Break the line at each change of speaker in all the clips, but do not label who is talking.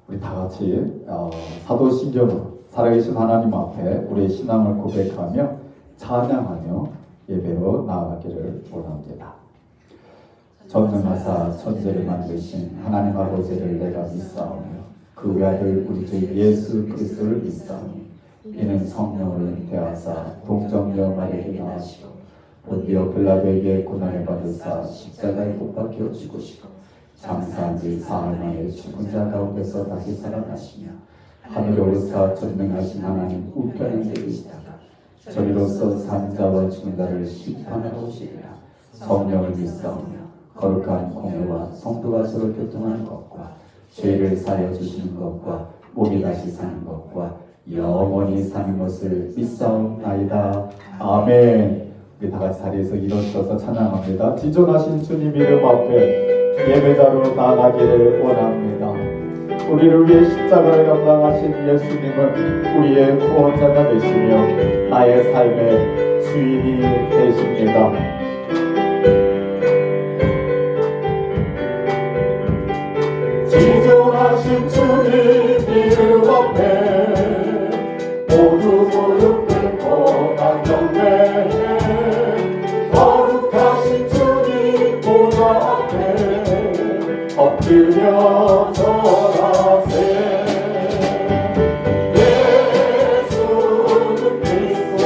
우리 다 같이 사도신경으로 살아계신 하나님 앞에 우리의 신앙을 고백하며 찬양하며 예배로 나아가기를 원합니다. 전능하사 천지를 만드신 하나님 아버지를 내가 믿사오며 그 외아들 우리 주 예수 그리스도를 믿사오니 이는 성령을 대하사 동정녀 마리아에게 낳으시고 본디오 빌라도에게 고난을 받으사 십자가에 못 박혀 죽으시고 장사한 지 사흘 만에 죽은 자 가운데서 다시 살아나시며 하늘에 오르사 전능하신 하나님 우편에 계시다가 저리로서 산 자와 죽은 자를 심판하러 오시리라. 성령을 믿사오며 거룩한 공회와 성도가 서로 교통하는 것과 죄를 사하여 주시는 것과 몸이 다시 사는 것과 영원히 사는 것을 믿사옵나이다. 아멘. 우리 다 같이 자리에서 일어서서 찬양합니다. 지존하신 주님 이름 앞에 예배자로 나가기를 원합니다. 우리를 위해 십자가를 감당하신 예수님은 우리의 구원자가 되시며 나의 삶의 주인이 되십니다. 지존하신 주님 이름 앞에 모두 무릎 꿇고 다 경배해. 거룩하신 주님 보좌 앞에 엎드려 절하세. 예수는 그리스도,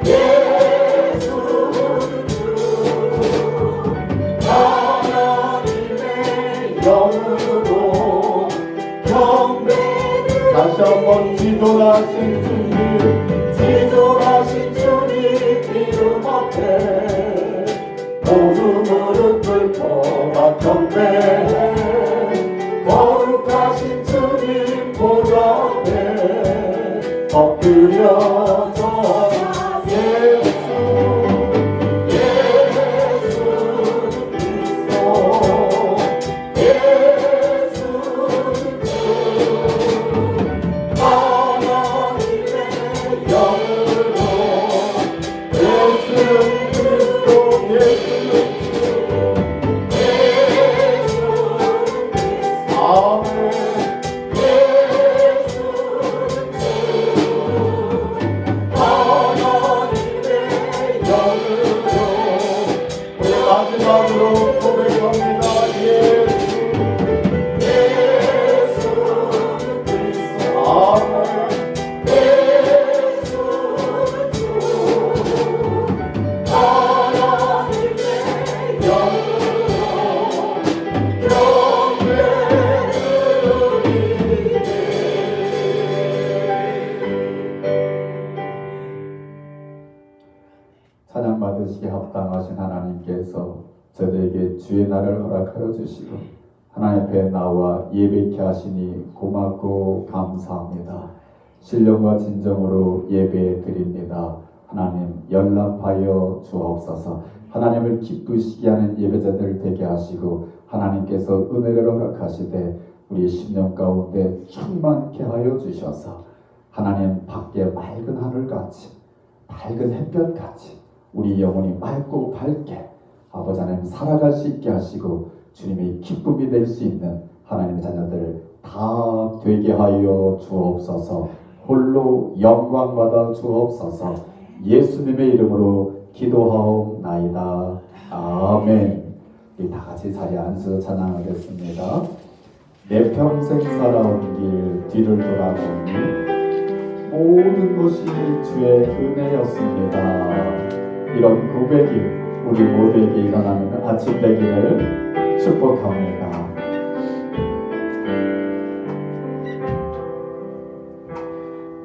예수는 주, 하나님의 영으로 경배. 다시 한번 지존하신 주님, 지존하신 주님 이름 앞에 모두 무릎 꿇고 다 경배해. 거룩하신 주님 보좌 앞에 엎드려 절하세. 예수는 그리스도, 예수는 주, 하나님의 영으로. 예수는 그리스도, 예수는 주, 예수는 그리스도, 아멘. 예수는 주, 하나님의 영으로. 우리 마지막으로 고백합니다. 예수는 그리스도, 아멘. 예수는 주, 하나님의 영으로 경배드리네. 찬양 받으시기 합당하신 하나님께서 저들에게 주의 날을 허락하여 주시고 하나님 앞에 나와 예배케 하시니 고맙고 감사합니다. 신령과 진정으로 예배 드립니다. 하나님 연락하여 주옵소서. 하나님을 기쁘시게 하는 예배자들 되게 하시고 하나님께서 은혜를 허락하시되 우리 심령 가운데 충만케 하여 주셔서 하나님 밖에 맑은 하늘같이 밝은 햇볕같이 우리 영혼이 맑고 밝게 아버지 하나님 살아갈 수 있게 하시고 주님의 기쁨이 될 수 있는 하나님의 자녀들 다 되게 하여 주옵소서. 홀로 영광 받아 주옵소서. 예수님의 이름으로 기도하옵나이다. 아멘. 우리 다 같이 자리에 앉아서 찬양하겠습니다. 내 평생 살아온 길 뒤를 돌아보니 모든 것이 주의 은혜였습니다. 이런 고백이 우리 모두에게 일어나는 아침 되기를 축복합니다.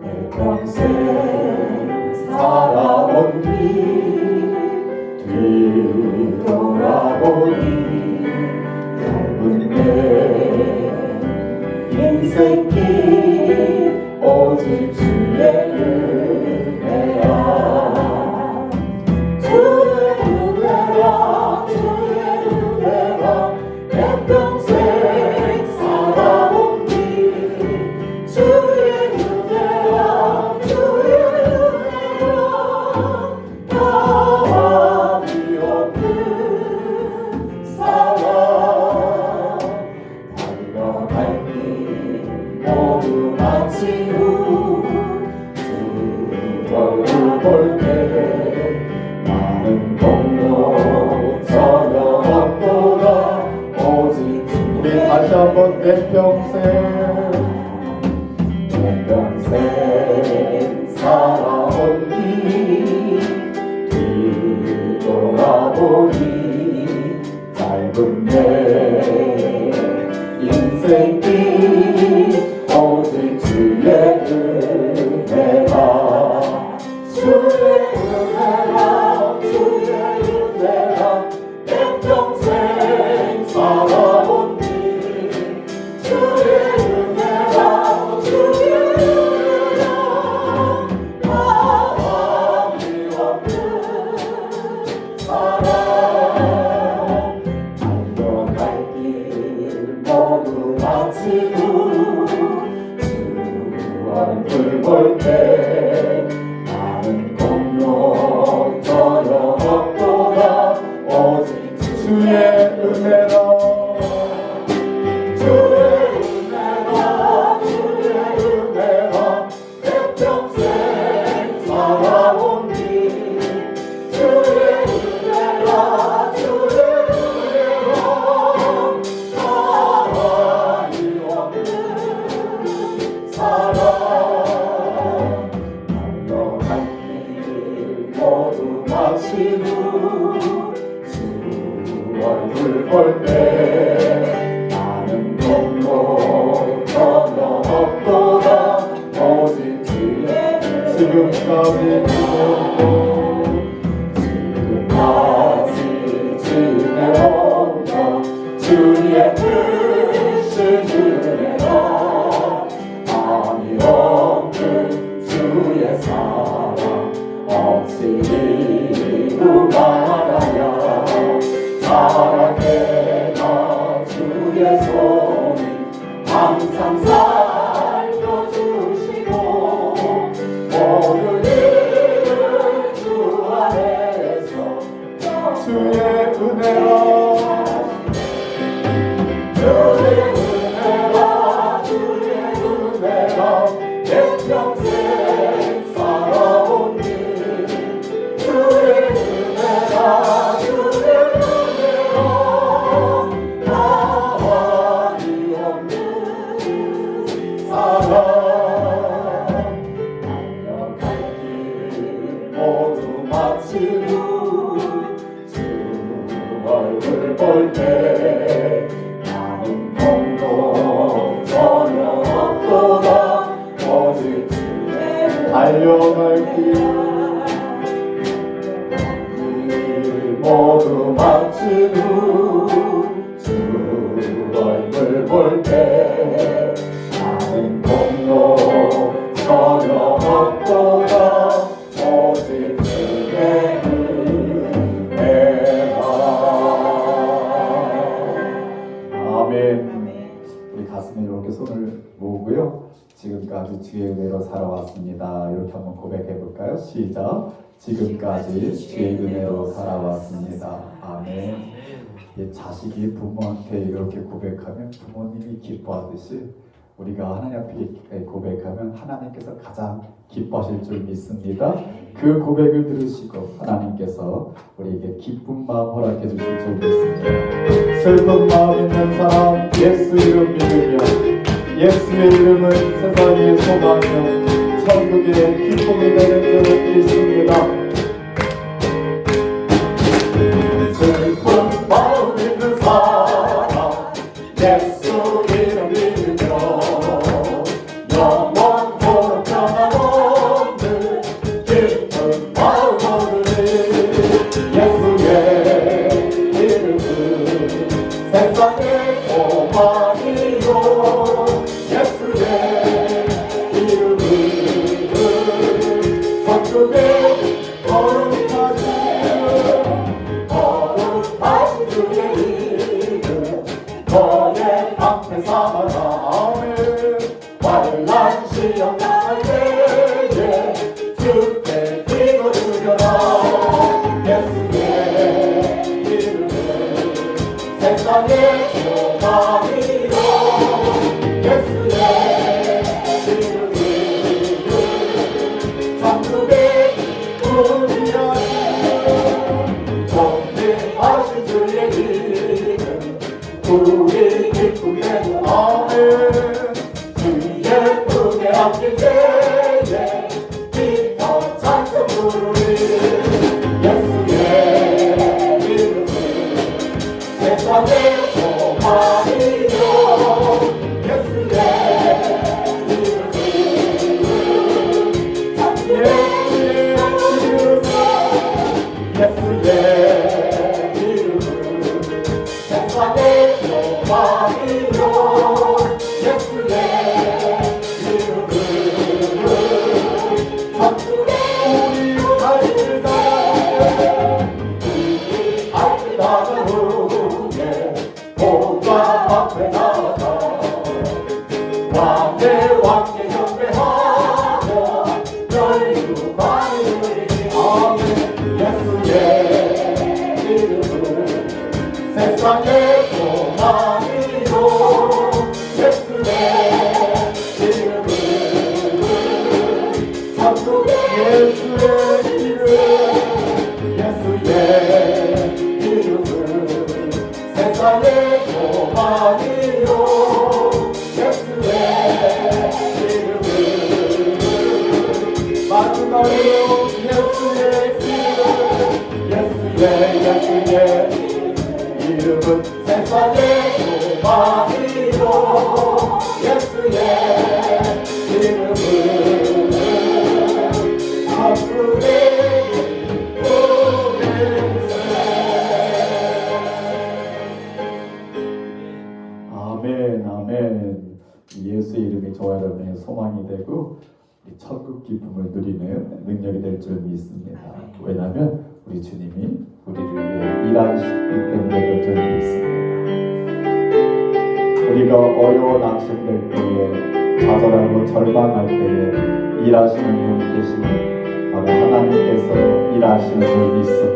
내 평생 살아온 길 뒤돌아보니 얇은 내 인생길 오직 주의 은혜야. 주의 은혜야, 주의 은혜야. 내 평생 살아온 길 주의 은혜야, 주의 은혜야. 다함이 없는 사랑 달려갈 길 마친 후 주 얼굴 볼 때 나는 공로 전혀 없도다 오직 우리 다시 한번 내 평생 살아온 길 뒤돌아보니 짧은 내 인생길 오직 주의 은혜가 주의 은혜가 주의 은혜가 내 평생 살아온 길 주의 은혜가 주의 은혜가 바람이 없는 사랑 달려갈 길 모두 마치고 주 얼굴 볼 때 나는 공로 전혀 없도다 오직 주의 은혜라 주의 은혜라 주의 은혜라 내 평생 살아온 길 주의 은혜라 주의 은혜라 사랑이 없는 사랑 달려갈 길 모두 마치고 주 얼굴 볼 때 나는 공로 전혀 없도다 오직 주의 지금까지 지내온다 주의 뜻을 주내라 아니 없는 주의 사랑 없이 이루 말아야 사랑해 나 주의 손이 항상 살펴주시고 모든 일을 주 안에서 주의 은혜라 주의 은혜라 주의 은혜라 내 평생 살아온 길 주의 은혜라 주의 은혜라 바람이 없는 사랑 달려갈 길 모두 마치고 주 얼굴 볼 때 나는 공로 전혀 없도다 오직 주의 달려갈 길 모두 마친 후주 얼굴 볼 때 나는 공로 전혀 없도다 오직 주의 은혜가 아멘. 우리 가슴에 이렇게 손을 모으고요 지금까지 주의 은혜로 살아왔습니다 이렇게 한번 고백해 볼까요? 시작. 지금까지 주의 은혜로 살아왔습니다. 아멘. 자식이 부모한테 이렇게 고백하면 부모님이 기뻐하듯이 우리가 하나님 앞에 고백하면 하나님께서 가장 기뻐하실 줄 믿습니다. 그 고백을 들으시고 하나님께서 우리에게 기쁜 마음 허락해 주실 줄 믿습니다. 슬픈 마음 있는 사람 예수 이름 믿으며 예수의 이름은 세상의 소망이요 천국의 기쁨이 되는 줄 믿습니다. 슬픈 마음 있는 사람 예수 이름 믿으며 영원토록 변함없는 기쁜 마음 얻으리 예수의 이름은 세상의 소망이요 예수의 이름은 천국의 거룩하신 주의 이름 너의 방패 삼아라 아멘 환난 시험 당할 때에 주께 기도 드려라 예수의 이름은 세상의 소망이요 예수의 이름 예수의 이름을 천국에 우리 갈길 나가는 후에 보좌 앞에 나가 왕의 왕께 경배하며 널구하니 아멘 예수의 이름을 세상의 소망이요 예수의 이름을 천국의 예수의 이름 예수의 이름을 세상의 소망이요 예수의 이름을 마지막으로 예수의 이름은 세상의 소망이요 예수의 이름은 천국의 아멘 아멘 예수의 이름이 저와 여러분의 소망이 되고 천국 기쁨을 누리는 능력이 될 줄 믿습니다. 왜냐하면 우리 주님이 우리를 위해 일하시기 때문에 그럴 줄 믿습니다. 우리가 어려워 낙심될 때에 좌절하고 절망할 때에 일하시는 분이 계시는 바로 하나님께서 일하시는 줄 믿습니다.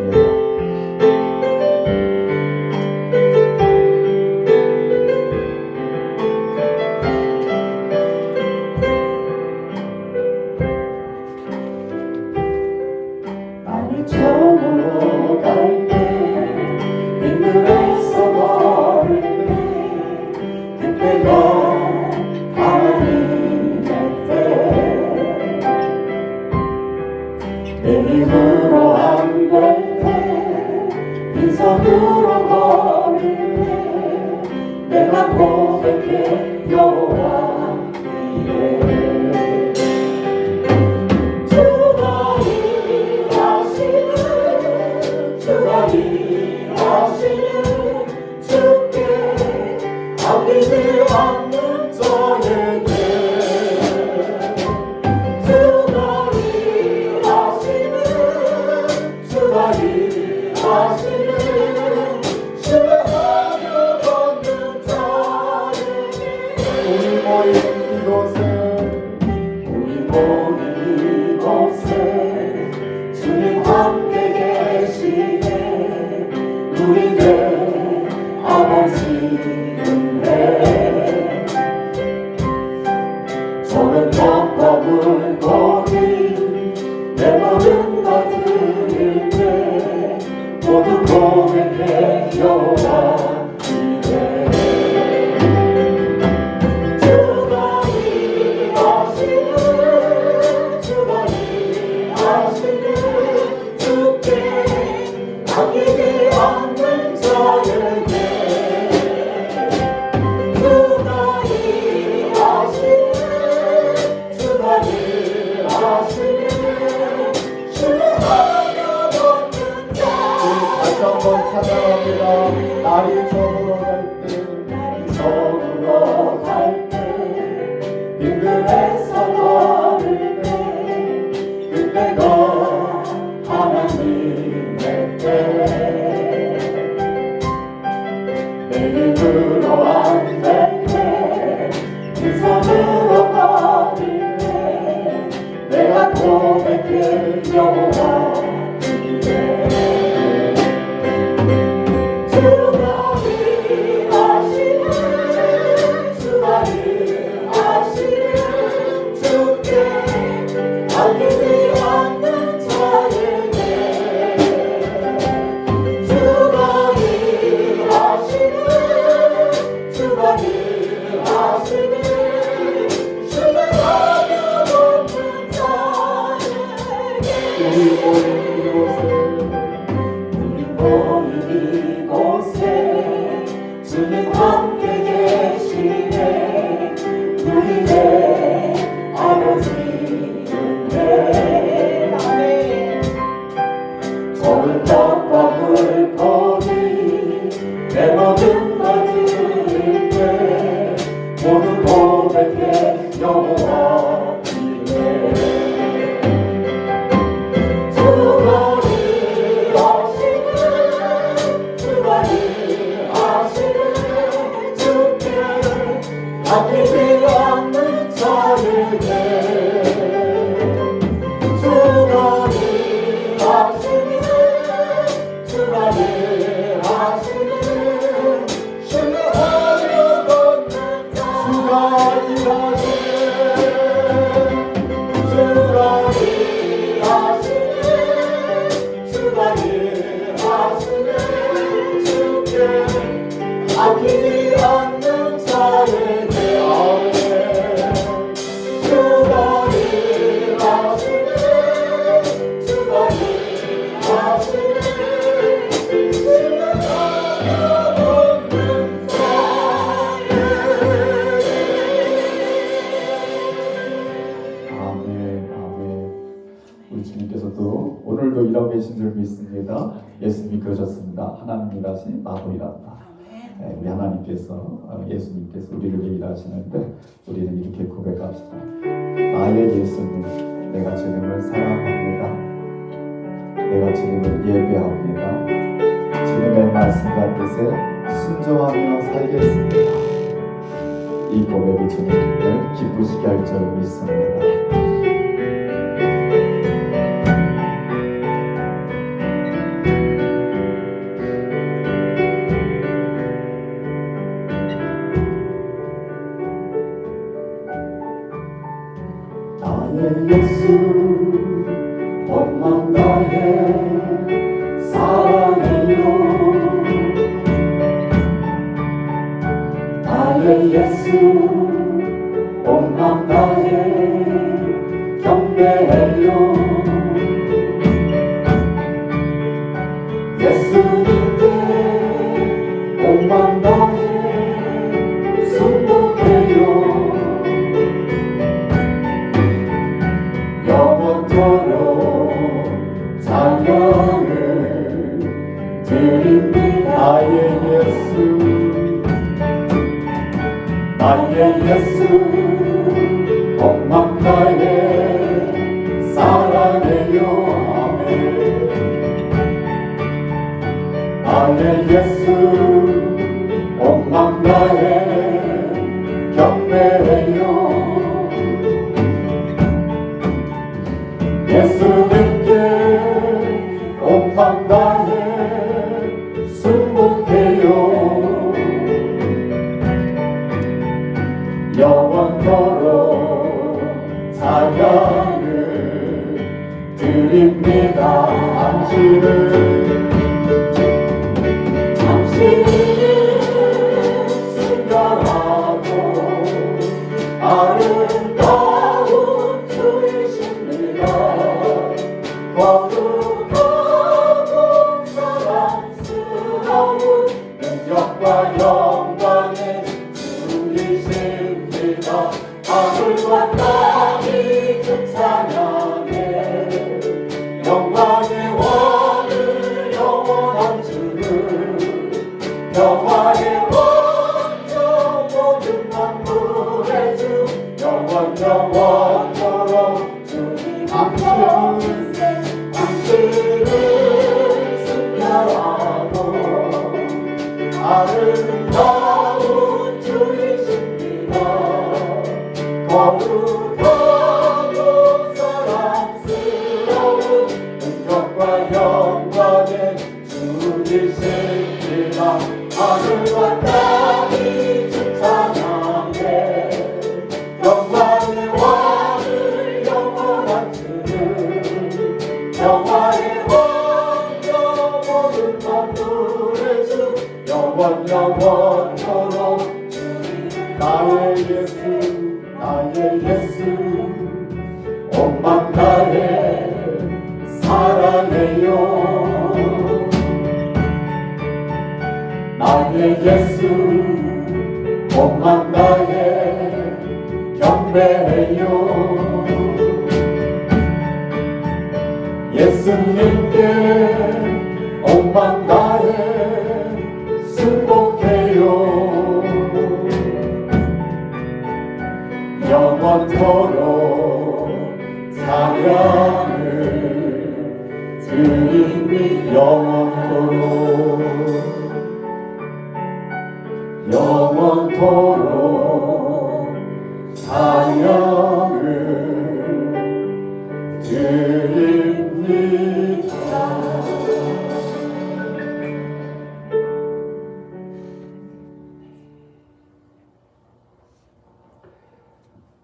처음으로 갈 때 빙그레서 걸을 때 그때가 하나님의 때 내 힘으로 안 될 때 빈손으로 걸을 때 내가 고백해 여호와 이래 아끼지 않는 자에게 주가 일하시는 신뢰하며 걷는 자에게 우리 모인 이곳에 주님 함께 계시네 우리의 아버지 저는 떡과 물고기 내 모든 것 드릴 때 모두 고백해 여호와 이래 주가 일하시는 주께 아끼지 않는 자에게 한번 찬양합니다. 날이 저물어 갈 때 빙그레서 걸을 때 그때가 하나님의 때 내 힘으로 안 될 때 빈손으로 걸을 때 내가 고백해 여호와 이래 우리 모두 고백해 여호와이네 주거를 하시는 주거를 하시는 주께 아끼지 않는 자에게 주거를 하시는 주거를 하시는 신뢰하여 걷는 주가 일하시네 주가 일하시네 주가 일하시네 주께 아끼지 않는 자에게 아멘 주가 일하시네 주가 일하시네 신뢰하여 걷는
아멘, 아멘. 우리 주님께서도 오늘도 일하고 계신 줄 믿습니다. 예수님이 그러셨습니다. 하나님 일하시니 나도 일한다. 우리 하나님께서 예수님께서 우리를 위해 일하시는데 우리는 이렇게 고백합시다. 나의 예수님, 내가 주님을 사랑합니다. 내가 주님을 예배합니다. 주님의 말씀과 뜻에 순종하며 살겠습니다. 이 고백이 주님을 기쁘시게 할 줄 믿습니다.
나의 예수 온맘 다해 사랑해요 나의 예수 온맘 다해 경배해요 예수님께 온맘 다해 순복해요 영원토록 찬양을 드립니다 나의 예수 나의 예수 온맘 다해 사랑해요 아멘 나의 예수 온맘 다해 경배해요 예수님께 온맘 다해 순복해요 영원토록 찬양을 드립니다 당신은 순결하고 아름다운 주이십니다 거룩하고 사랑스러운 능력과 영광의 주이십니다 하늘과 땅이 그 찬양해 영광의 왕을 영원한 주를 평화의 왕 모든 만물의 주 영원토록 주님 당신은 순결하고 아름다운 주이십니다 거룩하고 사랑스러운 능력과 영광의 주이십니다 하늘과 땅이 주 찬양해 영광의 왕을 영원한 주를 영화의 왕 모든 만물의 주 영원토록 나의 예수 나의 예수 온맘 다해 사랑해요 나의 예수 온맘 다해 경배해요 예수님께 온맘 다해 순복해요 영원토록 찬양을 드립니다. 영원토록 찬양을 드립니다.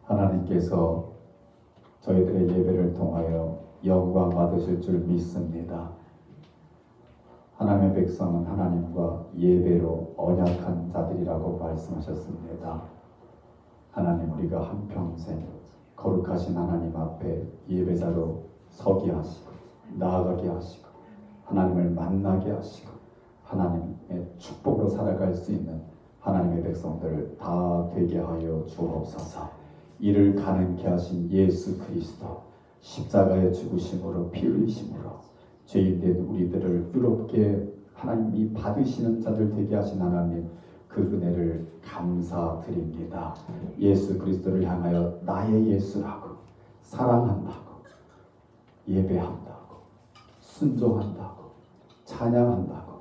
하나님께서 저희들의 예배를 통하여 영광 받으실 줄 믿습니다. 하나님의 백성은 하나님과 예배로 언약한 자들이라고 말씀하셨습니다. 하나님, 우리가 한평생 거룩하신 하나님 앞에 예배자로 서게 하시고 나아가게 하시고 하나님을 만나게 하시고 하나님의 축복으로 살아갈 수 있는 하나님의 백성들 다 되게 하여 주옵소서. 이를 가능케 하신 예수 그리스도 십자가의 죽으심으로 피 흘리심으로 죄인된 우리들을 의롭게 하나님이 받으시는 자들 되게 하신 하나님, 그 은혜를 감사드립니다. 예수 그리스도를 향하여 나의 예수라고 사랑한다고 예배한다고 순종한다고 찬양한다고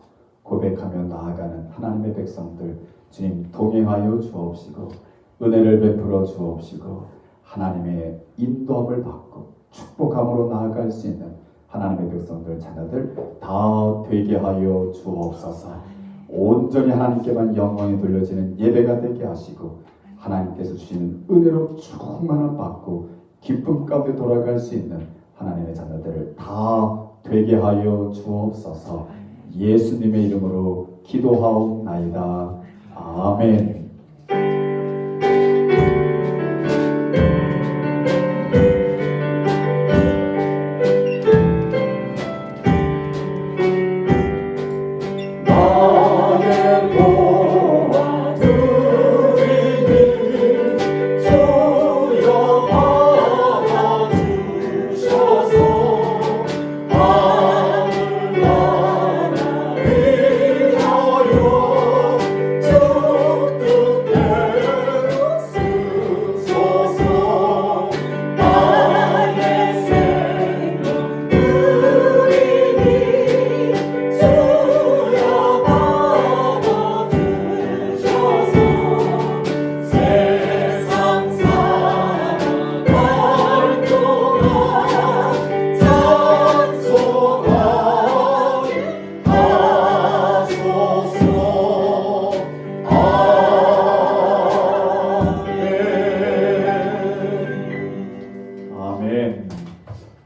고백하며 나아가는 하나님의 백성들 주님 동행하여 주옵시고 은혜를 베풀어 주옵시고 하나님의 인도함을 받고 축복함으로 나아갈 수 있는 하나님의 백성들 자녀들 다 되게 하여 주옵소서. 온전히 하나님께만 영광이 돌려지는 예배가 되게 하시고 하나님께서 주시는 은혜로 충만함 받고 기쁨 가운데 돌아갈 수 있는 하나님의 자녀들을 다 되게 하여 주옵소서. 예수님의 이름으로 기도하옵나이다. 아멘.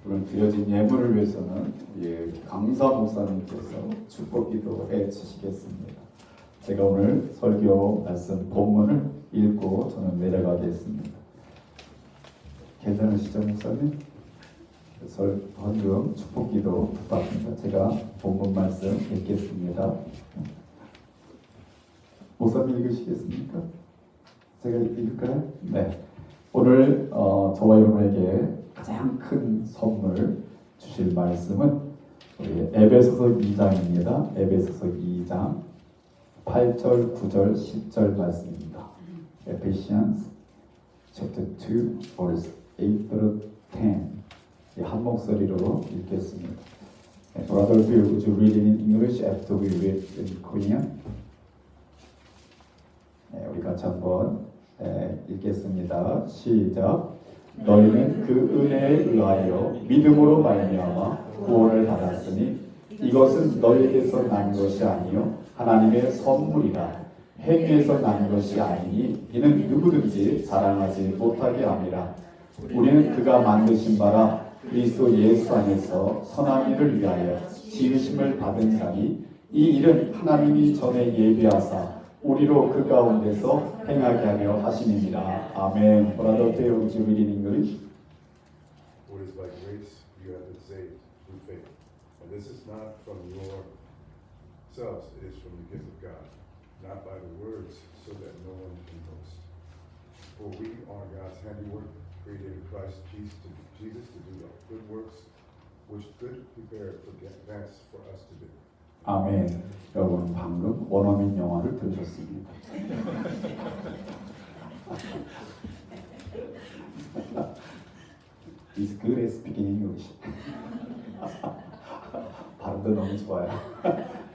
오늘 드려진 예물을 위해서는 강사 목사님께서 축복 기도해 주시겠습니다. 제가 오늘 설교 말씀 본문을 읽고 저는 내려가겠습니다. 괜찮으시죠, 목사님? 헌금 축복 기도 부탁합니다. 제가 본문 말씀 읽겠습니다. 목사님 읽으시겠습니까? 제가 읽을까요? 네. 오늘 저와 여러분에게 가장 큰 선물 주실 말씀은 우리 에베소서 2장입니다. 에베소서 2장 8절, 9절, 10절 말씀입니다. Ephesians chapter 2 verse 8 through 10. 한 목소리로 읽겠습니다. Brother Bill, would you read it in English after we read in Korean? 우리 같이 한번 읽겠습니다. 시작. 너희는 그 은혜에 의하여 믿음으로 말미암아 구원을 받았으니 이것은 너희에게서 난 것이 아니요 하나님의 선물이라. 행위에서 난 것이 아니니 이는 누구든지 자랑하지 못하게 함이라. 우리는 그가 만드신 바라 그리스도 예수 안에서 선한 일을 위하여 지으심을 받은 자니 이 일은 하나님이 전에 예비하사 우리로 그 가운데서 행하게 하려 하심이니라. 아멘. Brother Theo, would you read in English?
For it is by grace you have been saved through faith. And this is not from yourselves, it is from the gift of God, not by the words, so that no one can boast. For we are God's handiwork, created in Christ Jesus to do good works, which God prepared for advance for us to do.
아멘. 여러분 방금 원어민 영화를 들으셨습니다. He's good at speaking English. 발음도 너무 좋아요.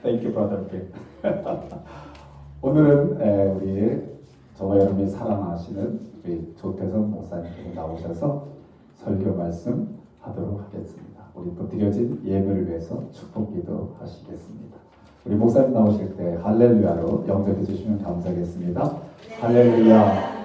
Thank you, brother Bill. 오늘은 우리 저와 여러분이 사랑하시는 우리 조태선 목사님께서 나오셔서 설교 말씀 하도록 하겠습니다. 우리 또 드려진 예배를 위해서 축복기도 하시겠습니다. 우리 목사님 나오실 때 할렐루야로 영접해 주시면 감사하겠습니다. 할렐루야.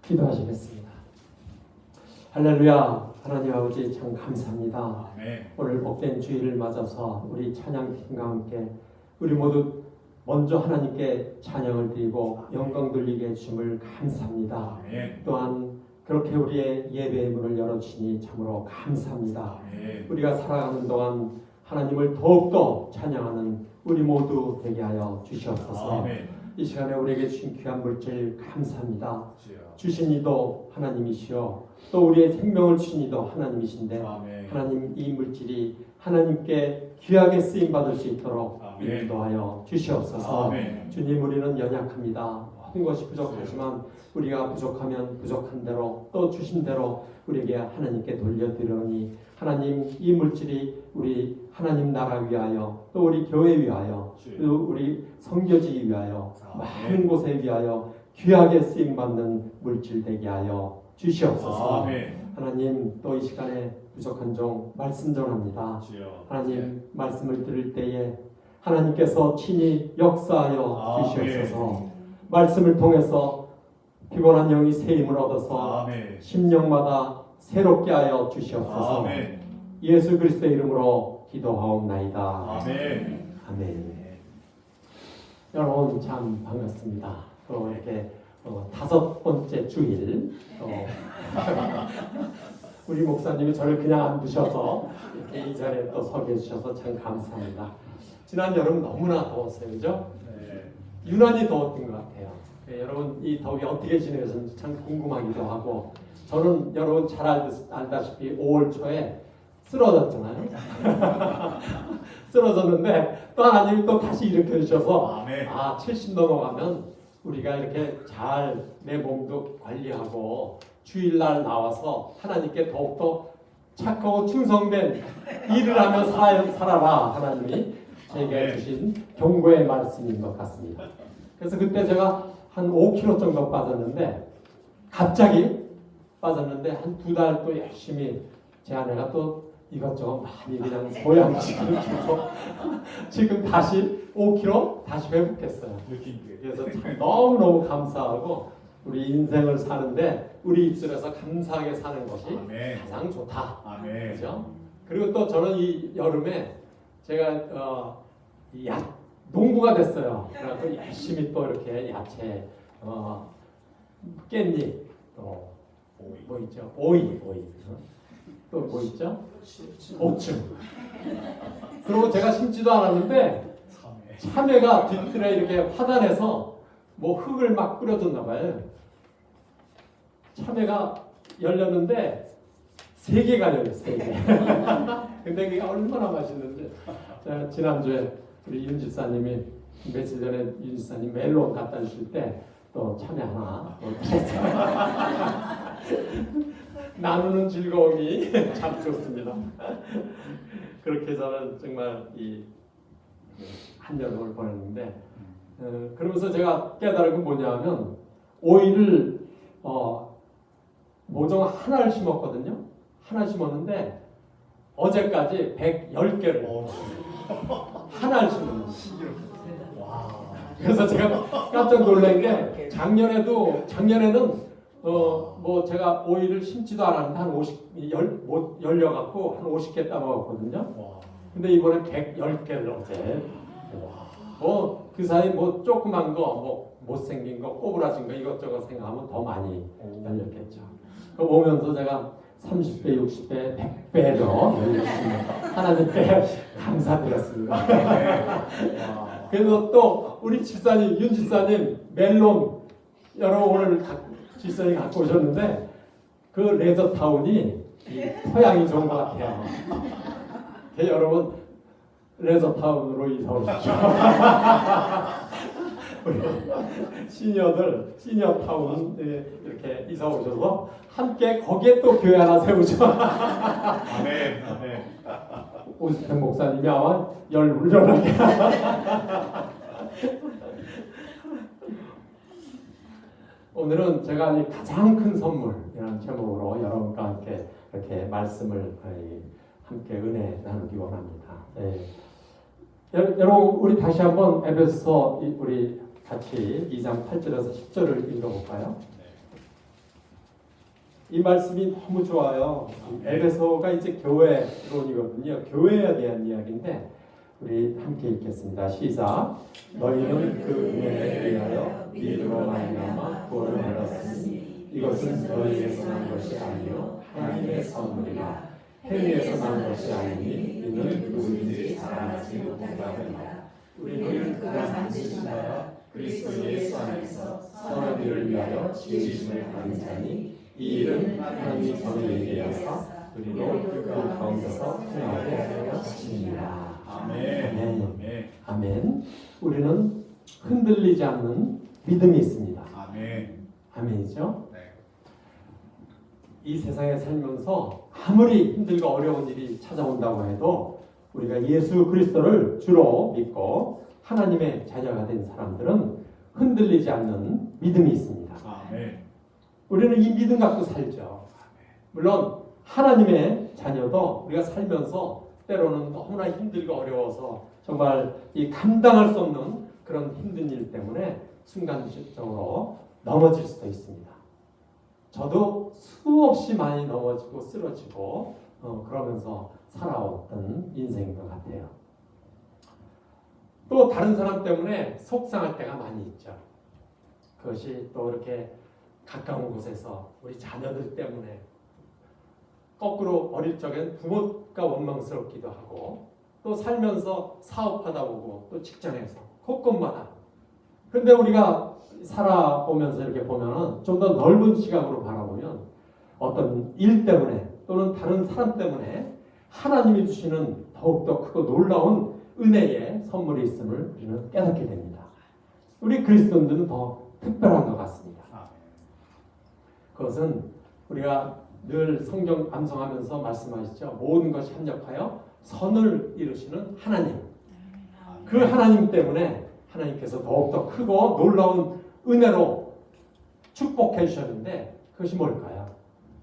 기도하시겠습니다. 할렐루야. 하나님 아버지 참 감사합니다.
아멘.
오늘 복된 주일을 맞아서 우리 찬양팀과 함께 우리 모두 먼저 하나님께 찬양을 드리고 영광 돌리게 해주심을 감사합니다.
아멘.
또한 그렇게 우리의 예배의 문을 열어주시니 참으로 감사합니다.
아멘.
우리가 살아가는 동안 하나님을 더욱더 찬양하는 우리 모두 되게 하여 주시옵소서.
아멘.
이 시간에 우리에게 주신 귀한 물질 감사합니다.
주여.
주신 이도 하나님이시오, 또 우리의 생명을 주신 이도 하나님이신데
아멘.
하나님 이 물질이 하나님께 귀하게 쓰임 받을 수 있도록
아멘.
인도하여 주시옵소서.
아멘.
주님, 우리는 연약합니다. 모든 것이 부족하지만 우리가 부족하면 부족한 대로 또 주신 대로 우리에게 하나님께 돌려드리니 하나님 이 물질이 우리 하나님 나라 위하여 또 우리 교회 위하여 또 우리 선교지 위하여 많은 곳에 위하여 귀하게 쓰임 받는 물질 되게 하여 주시옵소서.
아멘.
하나님 또 이 시간에 부족한 종 말씀 전합니다.
주여.
하나님 말씀을 들을 때에 하나님께서 친히 역사하여
아멘.
주시옵소서. 말씀을 통해서 피곤한 영이 새 힘을 얻어서
아멘.
심령마다 새롭게 하여 주시옵소서.
아멘.
예수 그리스도의 이름으로 기도하옵나이다.
아멘.
아멘. 여러분 참 반갑습니다. 또 이렇게 5번째 주일 우리 목사님이 저를 그냥 안 두셔서 이렇게 이 자리에 또 서게 해주셔서 참 감사합니다. 지난 여름 너무나 더웠어요, 그죠?
네.
유난히 더웠던 것 같아요. 여러분 이 더위 어떻게 지내셨는지 참 궁금하기도 하고, 저는 여러분 잘 알다시피 5월 초에 쓰러졌잖아요. 쓰러졌는데 또 하나님이 또 다시 일으켜 주셔서
아멘.
70 넘어가면 우리가 이렇게 잘 내 몸도 관리하고 주일날 나와서 하나님께 더욱더 착하고 충성된 일을 하며 살아라 하나님이 제게 주신 경고의 말씀인 것 같습니다. 그래서 그때 제가 한 5kg 정도 빠졌는데, 갑자기 빠졌는데 한 2달 또 열심히 제 아내가 또 이것저것 많이 그냥 보양식을 줘서 지금 다시 5kg 다시 회복했어요. 그래서 참 너무너무 감사하고 우리 인생을 사는데 우리 입술에서 감사하게 사는 것이
아멘.
가장 좋다.
아멘.
그죠? 그리고 또 저는 이 여름에 제가 농부가 됐어요. 그래서 열심히 또 이렇게 야채, 깻잎, 또 뭐 있죠? 오이. 또 뭐 있죠? 옥추. 그리고 제가 심지도 않았는데 참외가 뒤뜰에 이렇게 화단에서 뭐 흙을 막 뿌려줬나 봐요. 참외가 열렸는데 3개가 열렸어요. 3개. 근데 그게 얼마나 맛있는지. 지난주에 우리 윤 집사님이 며칠 전에 윤 집사님 멜론 갖다 주실 때 또 참외 하나 드렸어요. 나누는 즐거움이 참 좋습니다. 그렇게 저는 정말 이 한여름을 보냈는데, 그러면서 제가 깨달은 건 뭐냐면 오이를 모종 하나를 심었거든요. 하나 심었는데 어제까지 110개를 하나를 심었는데, 그래서 제가 깜짝 놀란 게 작년에는 뭐 제가 오이를 심지도 않았는데 한 50 열려갖고 한 50개 따먹었거든요. 근데 이번에 110개를 어제. 뭐 그 사이 뭐 조그만 거, 뭐 못생긴 거, 꼬부라진 거 이것저것 생각하면 더 많이 열렸겠죠. 그 보면서 제가 30배, 60배, 100배로 하나님께 감사드렸습니다. 그래서 또 우리 집사님, 윤 집사님 멜론 여러 오늘 집사님이 갖고 오셨는데 그 레저타운이 토양이 좋은 것 같아요. 여러분 레저타운으로 이사 오십시오. 우리 시니어타운 이렇게 이사 오셔서 함께 거기에 또 교회 하나 세우죠.
아멘. 아멘.
오스텐 목사님이 아마 열불전하게. 오늘은 제가 이 가장 큰 선물이라는 제목으로 여러분과 함께 이렇게 말씀을 함께 은혜 나누기 원합니다. 여러분 우리 다시 한번 에베소서 우리 같이 2장 8절에서 10절을 읽어볼까요? 이 말씀이 너무 좋아요. 에베소가 이제 교회론이거든요. 교회에 대한 이야기인데 우리 함께 읽겠습니다. 시작. 너희는 그 은혜에 의하여 믿음으로 말미암아 구원을 받았으니 이것은 너희에게서 난 것이 아니요 하나님의 선물이라. 행위에서 난 것이 아니니 이는 누구든지 자랑하지 못하리라. 우리는 그가 만드신 바라 그리스도 예수 안에서 선한 일을 위하여 지으심을 받은 자니 이 일은 하나님이 저희에게 하사 우리로 그 가운데서 행하게 하려 하심이라.
아멘.
아멘. 우리는 흔들리지 않는 믿음이 있습니다.
아멘.
아멘이죠?
네.
이 세상에 살면서 아무리 힘들고 어려운 일이 찾아온다고 해도 우리가 예수 그리스도를 주로 믿고 하나님의 자녀가 된 사람들은 흔들리지 않는 믿음이 있습니다.
아멘.
우리는 이 믿음 갖고 살죠. 물론 하나님의 자녀도 우리가 살면서 때로는 너무나 힘들고 어려워서 정말 이 감당할 수 없는 그런 힘든 일 때문에 순간적으로 넘어질 수도 있습니다. 저도 수없이 많이 넘어지고 쓰러지고 그러면서 살아왔던 인생인 것 같아요. 또 다른 사람 때문에 속상할 때가 많이 있죠. 그것이 또 이렇게 가까운 곳에서 우리 자녀들 때문에 거꾸로 어릴 적엔 부모가 원망스럽기도 하고 또 살면서 사업하다 보고 또 직장에서 곳곳마다. 그런데 우리가 살아오면서 이렇게 보면은 좀 더 넓은 시각으로 바라보면 어떤 일 때문에 또는 다른 사람 때문에 하나님이 주시는 더욱더 크고 놀라운 은혜의 선물이 있음을 우리는 깨닫게 됩니다. 우리 그리스도인들은 더 특별한 것 같습니다. 그것은 우리가 늘 성경 암송하면서 말씀하시죠. 모든 것이 합력하여 선을 이루시는 하나님. 그 하나님 때문에 하나님께서 더욱더 크고 놀라운 은혜로 축복해 주셨는데 그것이 뭘까요?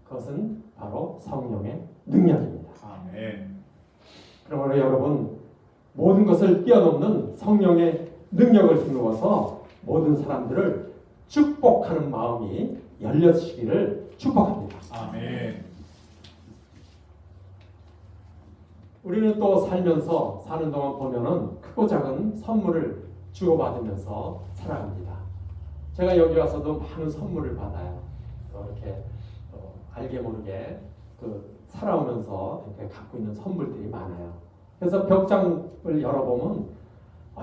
그것은 바로 성령의 능력입니다.
아멘.
그러므로 여러분 모든 것을 뛰어넘는 성령의 능력을 힘입어서 모든 사람들을 축복하는 마음이 열려지기를 축복합니다.
아멘.
우리는 또 살면서 사는 동안 보면은 크고 작은 선물을 주고받으면서 살아갑니다. 제가 여기 와서도 많은 선물을 받아요. 이렇게 알게 모르게 살아오면서 이렇게 갖고 있는 선물들이 많아요. 그래서 벽장을 열어보면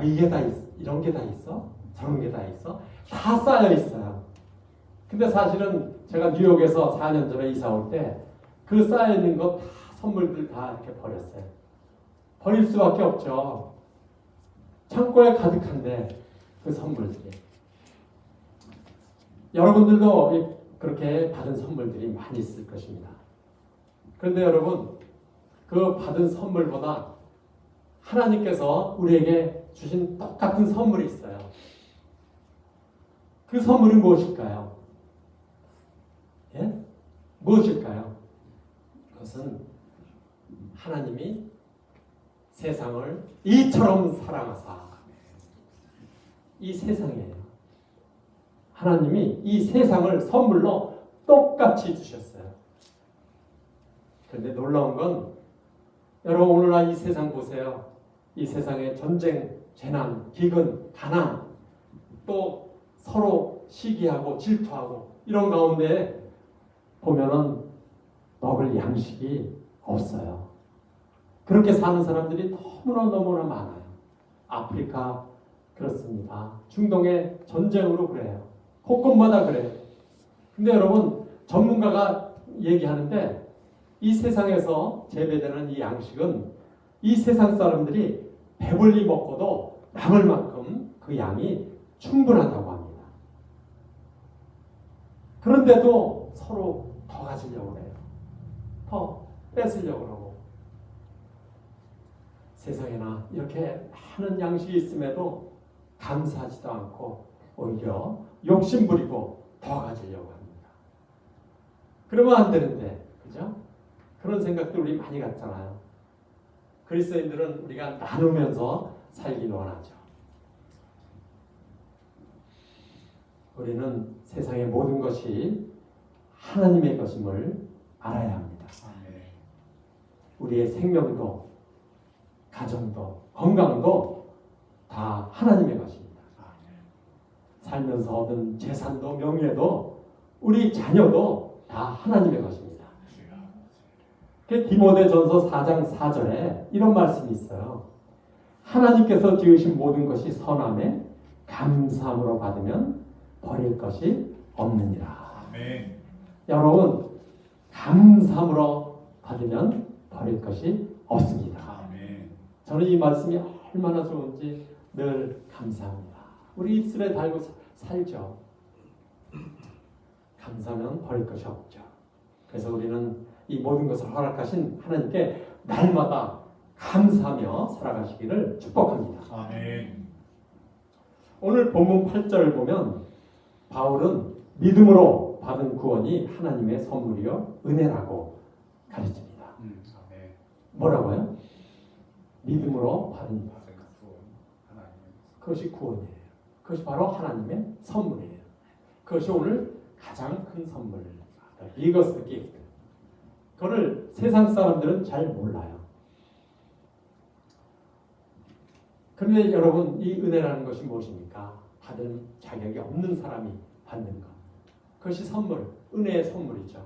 이게 다 이런 게 다 있어? 저런 게 다 있어? 다 쌓여 있어요. 근데 사실은 제가 뉴욕에서 4년 전에 이사 올 때 그 쌓여 있는 거 다 선물들 다 이렇게 버렸어요. 버릴 수밖에 없죠. 창고에 가득한데 그 선물들이. 여러분들도 그렇게 받은 선물들이 많이 있을 것입니다. 그런데 여러분 그 받은 선물보다 하나님께서 우리에게 주신 똑같은 선물이 있어요. 그 선물이 무엇일까요? 예? 무엇일까요? 그것은 하나님이 세상을 이처럼 사랑하사. 이 세상이에요. 하나님이 이 세상을 선물로 똑같이 주셨어요. 그런데 놀라운 건 여러분 오늘날 이 세상 보세요. 이 세상에 전쟁, 재난, 기근, 가난, 또 서로 시기하고 질투하고 이런 가운데 보면은 먹을 양식이 없어요. 그렇게 사는 사람들이 너무나 많아요. 아프리카 그렇습니다. 중동의 전쟁으로 그래요. 곳곳마다 그래요. 근데 여러분 전문가가 얘기하는데 이 세상에서 재배되는 이 양식은 이 세상 사람들이 배불리 먹고도 남을 만큼 그 양이 충분하다고 합니다. 그런데도 서로 더 가지려고 해요. 더 뺏으려고 하고. 세상에나 이렇게 많은 양식이 있음에도 감사하지도 않고 오히려 욕심부리고 더 가지려고 합니다. 그러면 안 되는데, 그죠? 그런 생각들 우리 많이 갖잖아요. 그리스도인들은 우리가 나누면서 살기를 원하죠. 우리는 세상의 모든 것이 하나님의 것임을 알아야 합니다.
아멘.
우리의 생명도, 가정도, 건강도 다 하나님의 것입니다.
아멘.
살면서 얻은 재산도 명예도 우리 자녀도 다 하나님의 것입니다. 그 디모데전서 4장 4절에 이런 말씀이 있어요. 하나님께서 지으신 모든 것이 선함에 감사함으로 받으면 버릴 것이 없느니라.
아멘.
여러분 감사함으로 받으면 버릴 것이 없습니다.
아멘.
저는 이 말씀이 얼마나 좋은지 늘 감사합니다. 우리 입술에 달고 살죠. 감사하면 버릴 것이 없죠. 그래서 우리는 이 모든 것을 허락하신 하나님께 날마다 감사하며 살아가시기를 축복합니다.
아멘.
오늘 본문 8절을 보면 바울은 믿음으로 받은 구원이 하나님의 선물이요 은혜라고 가르칩니다.
아멘.
뭐라고요? 믿음으로 받은
하나님.
그것이 구원이에요. 그것이 바로 하나님의 선물이에요. 그것이 오늘 가장 큰 선물, the biggest gift. 그거를 세상 사람들은 잘 몰라요. 그런데 여러분 이 은혜라는 것이 무엇입니까? 받을 자격이 없는 사람이 받는 것. 그것이 선물, 은혜의 선물이죠.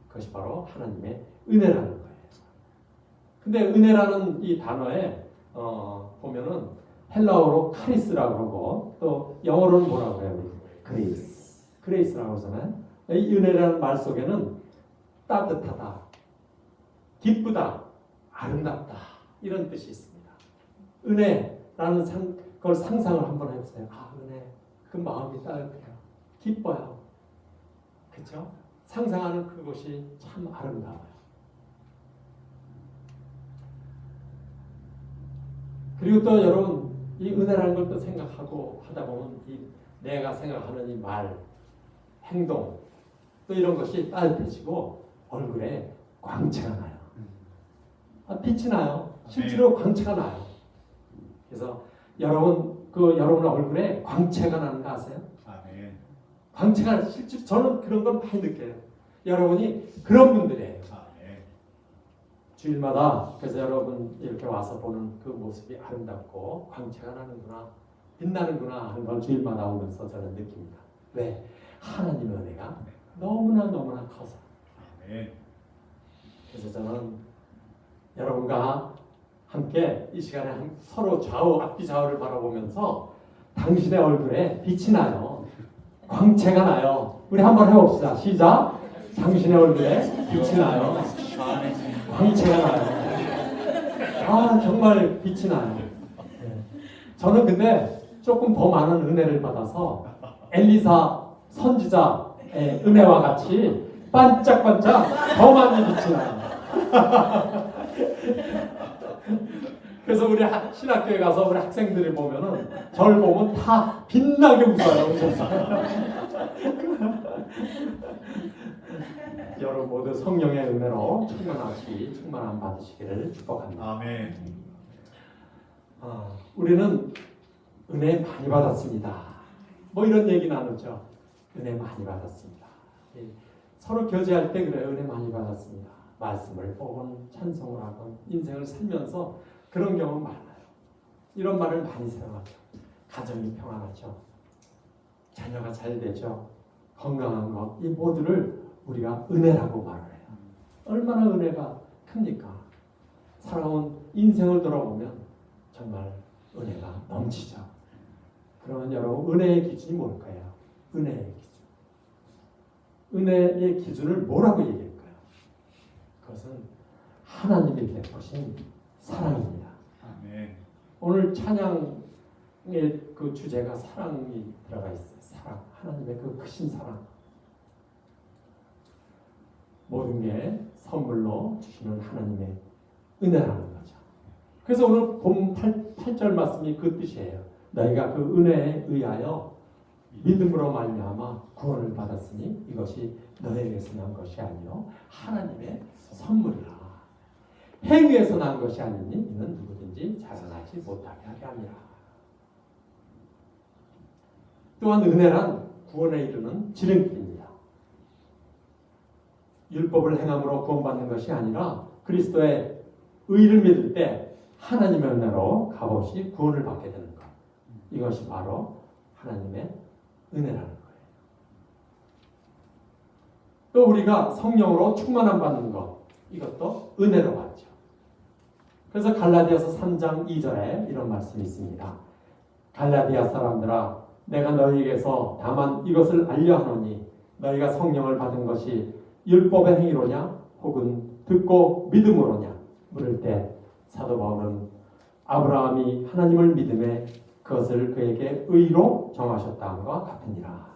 그것이 바로 하나님의 은혜라는 거예요. 근데 은혜라는 이 단어에 보면은 헬라어로 카리스라고 그러고 또 영어로는 뭐라고 해요? 그레이스라고 하잖아요. 이 은혜라는 말 속에는 따뜻하다, 기쁘다, 아름답다 이런 뜻이 있습니다. 은혜라는 그걸 상상을 한번 해보세요. 아 은혜, 그 마음이 따뜻해요, 기뻐요, 그렇죠? 상상하는 그것이 참 아름다워요. 그리고 또 여러분 이 은혜라는 걸 또 생각하고 하다 보면 이 내가 생각하는 이 말, 행동 또 이런 것이 따뜻해지고 얼굴에 광채가 나요. 빛이 나요. 실제로 광채가 나요. 그래서 여러분 여러분 얼굴에 광채가 나는 거 아세요?
아멘.
광채가 실제 저는 그런 걸 많이 느껴요. 여러분이 그런 분들이에요.
아멘.
주일마다 그래서 여러분 이렇게 와서 보는 그 모습이 아름답고 광채가 나는구나, 빛나는구나 하는 걸 주일마다 오면서 저는 느낍니다. 왜? 하나님의 은혜가 너무나 커서.
아멘.
그래서 저는 여러분과 함께 이 시간에 서로 좌우 앞뒤 좌우를 바라보면서 당신의 얼굴에 빛이 나요. 광채가 나요. 우리 한번 해봅시다. 시작. 당신의 얼굴에 빛이 나요. 광채가 나요. 아 정말 빛이 나요. 저는 근데 조금 더 많은 은혜를 받아서 엘리사 선지자의 은혜와 같이 반짝반짝 더 많이 빛이 나요. 그래서 우리 신학교에 가서 우리 학생들이 보면은 저를 보면 다 빛나게 웃어요. 여러분 모두 성령의 은혜로 충만함 받으시기를 축복합니다.
아멘.
우리는 은혜 많이 받았습니다. 뭐 이런 얘기 나누죠. 은혜 많이 받았습니다. 서로 교제할 때 그래요. 은혜 많이 받았습니다. 말씀을 보건 찬송을 하건 인생을 살면서 그런 경험 많아요. 이런 말을 많이 사용하죠. 가정이 평안하죠. 자녀가 잘 되죠. 건강한 것. 이 모두를 우리가 은혜라고 말을 해요. 얼마나 은혜가 큽니까? 살아온 인생을 돌아보면 정말 은혜가 넘치죠. 그러면 여러분 은혜의 기준이 뭘까요? 은혜의 기준. 은혜의 기준을 뭐라고 얘기할까요? 그것은 하나님이 베푸신 사랑입니다.
아멘.
오늘 찬양의 그 주제가 사랑이 들어가 있어요. 사랑. 하나님의 그 크신 사랑. 모든 게 선물로 주시는 하나님의 은혜라는 거죠. 그래서 오늘 본 8절 말씀이 그 뜻이에요. 너희가 그 은혜에 의하여 믿음으로 말미암아 구원을 받았으니 이것이 너희에게서 난 것이 아니요 하나님의 선물이라. 행위에서 난 것이 아니니 이는 누구든지 자랑하지 못하게 하게 합니다. 또한 은혜란 구원에 이르는 지름길입니다. 율법을 행함으로 구원받는 것이 아니라 그리스도의 의를 믿을 때 하나님의 은혜로 값없이 구원을 받게 되는 것. 이것이 바로 하나님의 은혜라는 거예요. 또 우리가 성령으로 충만함 받는 것. 이것도 은혜로 받죠. 그래서 갈라디아서 3장 2절에 이런 말씀이 있습니다. 갈라디아 사람들아 내가 너희에게서 다만 이것을 알려하노니 너희가 성령을 받은 것이 율법의 행위로냐 혹은 듣고 믿음으로냐 물을 때 사도 바울은 아브라함이 하나님을 믿음에 그것을 그에게 의로 정하셨다함과 같으니라.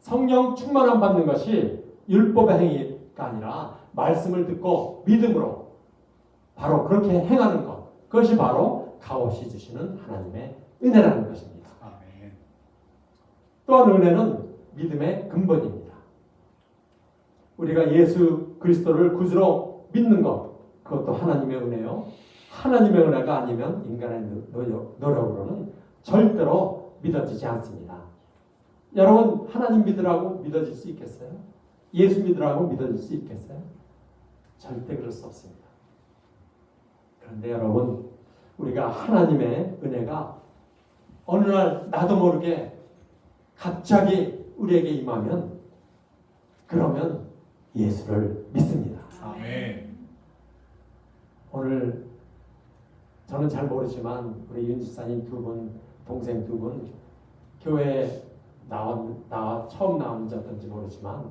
성령 충만함 받는 것이 율법의 행위가 아니라 말씀을 듣고 믿음으로 바로 그렇게 행하는 것. 그것이 바로 값없이 주시는 하나님의 은혜라는 것입니다.
아멘.
또한 은혜는 믿음의 근본입니다. 우리가 예수 그리스도를 구주로 믿는 것, 그것도 하나님의 은혜요. 하나님의 은혜가 아니면 인간의 노력으로는 절대로 믿어지지 않습니다. 여러분 하나님 믿으라고 믿어질 수 있겠어요? 예수 믿으라고 믿어질 수 있겠어요? 절대 그럴 수 없습니다. 그런데 여러분 우리가 하나님의 은혜가 어느 날 나도 모르게 갑자기 우리에게 임하면 그러면 예수를 믿습니다.
아멘.
오늘 저는 잘 모르지만 우리 윤 집사님 두 분, 동생 두 분 교회에 나와 처음 나온지 모르지만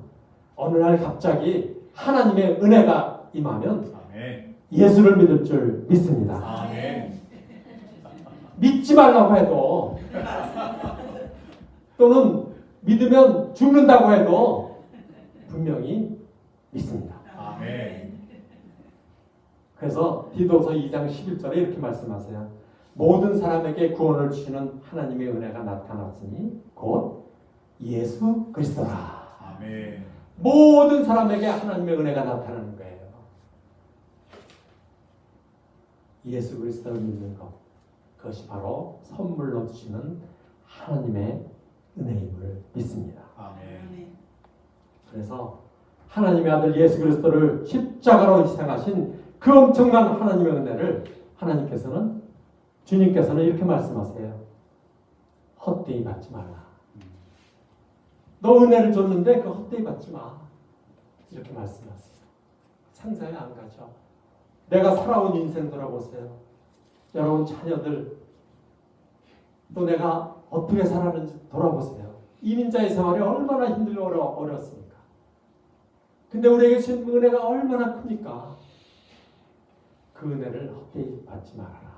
어느 날 갑자기 하나님의 은혜가 임하면
아멘.
예수를 믿을 줄 믿습니다.
아멘.
믿지 말라고 해도 또는 믿으면 죽는다고 해도 분명히 믿습니다.
아멘.
그래서 디도서 2장 11절에 이렇게 말씀하세요. 모든 사람에게 구원을 주시는 하나님의 은혜가 나타났으니 곧 예수 그리스도라.
아멘.
모든 사람에게 하나님의 은혜가 나타나는 거예요. 예수 그리스도를 믿는 것. 그것이 바로 선물로 주시는 하나님의 은혜임을 믿습니다.
아멘.
그래서 하나님의 아들 예수 그리스도를 십자가로 희생하신 그 엄청난 하나님의 은혜를 하나님께서는 주님께서는 이렇게 말씀하세요. 헛되이 받지 말라. 너 은혜를 줬는데 그 헛되이 받지 마. 이렇게 말씀하세요. 상상이 안 가죠. 내가 살아온 인생 돌아보세요. 여러분 자녀들 또 내가 어떻게 살았는지 돌아보세요. 이민자의 생활이 얼마나 힘들고 어렵습니까? 근데 우리에게 주신 은혜가 얼마나 큽니까? 그 은혜를 헛되이 받지 말아라.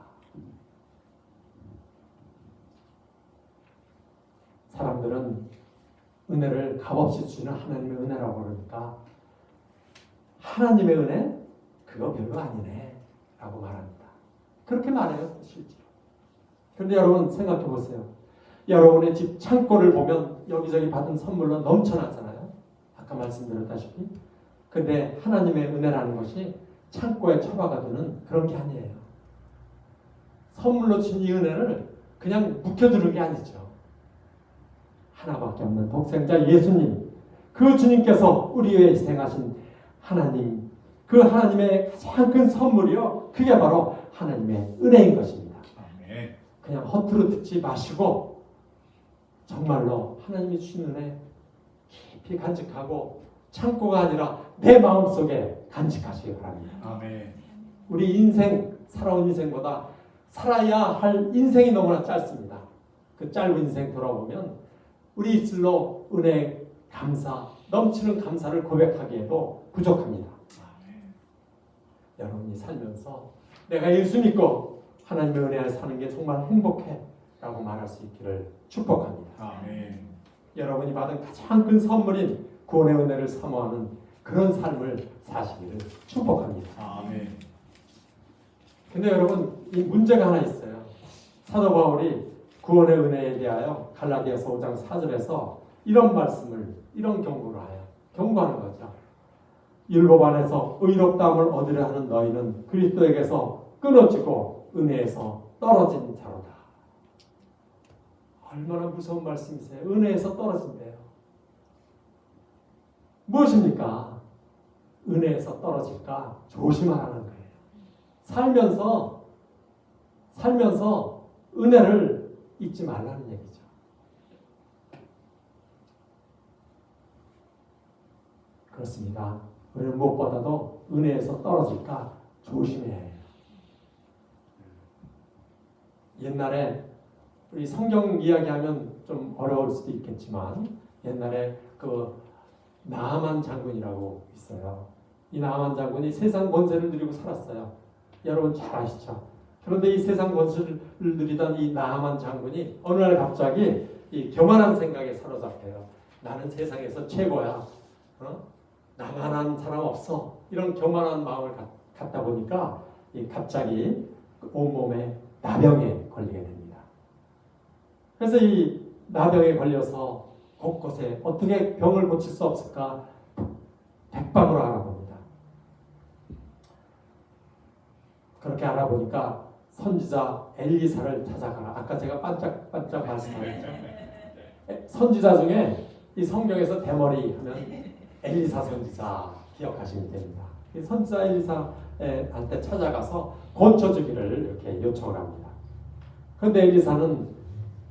사람들은 은혜를 값없이 주는 하나님의 은혜라고 그러니까 하나님의 은혜? 그거 별거 아니네 라고 말합니다. 그렇게 말해요 실제로. 그런데 여러분 생각해 보세요. 여러분의 집 창고를 보면 여기저기 받은 선물로 넘쳐나잖아요. 아까 말씀드렸다시피. 근데 하나님의 은혜라는 것이 창고에 처박아 두는 그런 게 아니에요. 선물로 준 이 은혜를 그냥 묵혀두는 게 아니죠. 하나밖에 없는 독생자 예수님, 그 주님께서 우리 위해 희생하신 하나님, 그 하나님의 가장 큰 선물이요. 그게 바로 하나님의 은혜인 것입니다.
아멘.
그냥 허투루 듣지 마시고 정말로 하나님이 주신 은혜 깊이 간직하고 창고가 아니라 내 마음속에 간직하시기 바랍니다.
아멘.
우리 인생, 살아온 인생보다 살아야 할 인생이 너무나 짧습니다. 그 짧은 인생 돌아보면 우리 입술로 은혜, 감사, 넘치는 감사를 고백하기에도 부족합니다. 여러분이 살면서 내가 예수 믿고 하나님의 은혜 안에 사는 게 정말 행복해 라고 말할 수 있기를 축복합니다.
아멘.
여러분이 받은 가장 큰 선물인 구원의 은혜를 사모하는 그런 삶을 사시기를 축복합니다.
아멘.
근데 여러분, 이 문제가 하나 있어요. 사도 바울이 구원의 은혜에 대하여 갈라디아서 5장 4절에서 이런 말씀을, 이런 경고를 하여 경고하는 거죠. 율법 안에서 의롭다함을 얻으려 하는 너희는 그리스도에게서 끊어지고 은혜에서 떨어진 자로다. 얼마나 무서운 말씀이세요. 은혜에서 떨어진대요. 무엇입니까? 은혜에서 떨어질까 조심하라는 거예요. 살면서 은혜를 잊지 말라는 얘기죠. 그렇습니다. 우리는 무엇보다도 은혜에서 떨어질까 조심해야 해요. 옛날에 우리 성경 이야기하면 좀 어려울 수도 있겠지만 옛날에 그 나아만 장군이라고 있어요. 이 나아만 장군이 세상 권세를 누리고 살았어요. 여러분 잘 아시죠? 그런데 이 세상 권세를 누리던 이 나아만 장군이 어느 날 갑자기 이 교만한 생각에 사로잡혀요. 나는 세상에서 최고야. 나만한 사람 없어. 이런 교만한 마음을 갖다 보니까 갑자기 온몸에 나병에 걸리게 됩니다. 그래서 이 나병에 걸려서 곳곳에 어떻게 병을 고칠 수 없을까 백방으로 알아봅니다. 그렇게 알아보니까 선지자 엘리사를 찾아가라. 아까 제가 반짝반짝 말씀하셨죠. 선지자 중에 이 성경에서 대머리 하면 엘리사 선지자 기억하시면 됩니다. 이 선지자 엘리사한테 찾아가서 고쳐주기를 이렇게 요청을 합니다. 그런데 엘리사는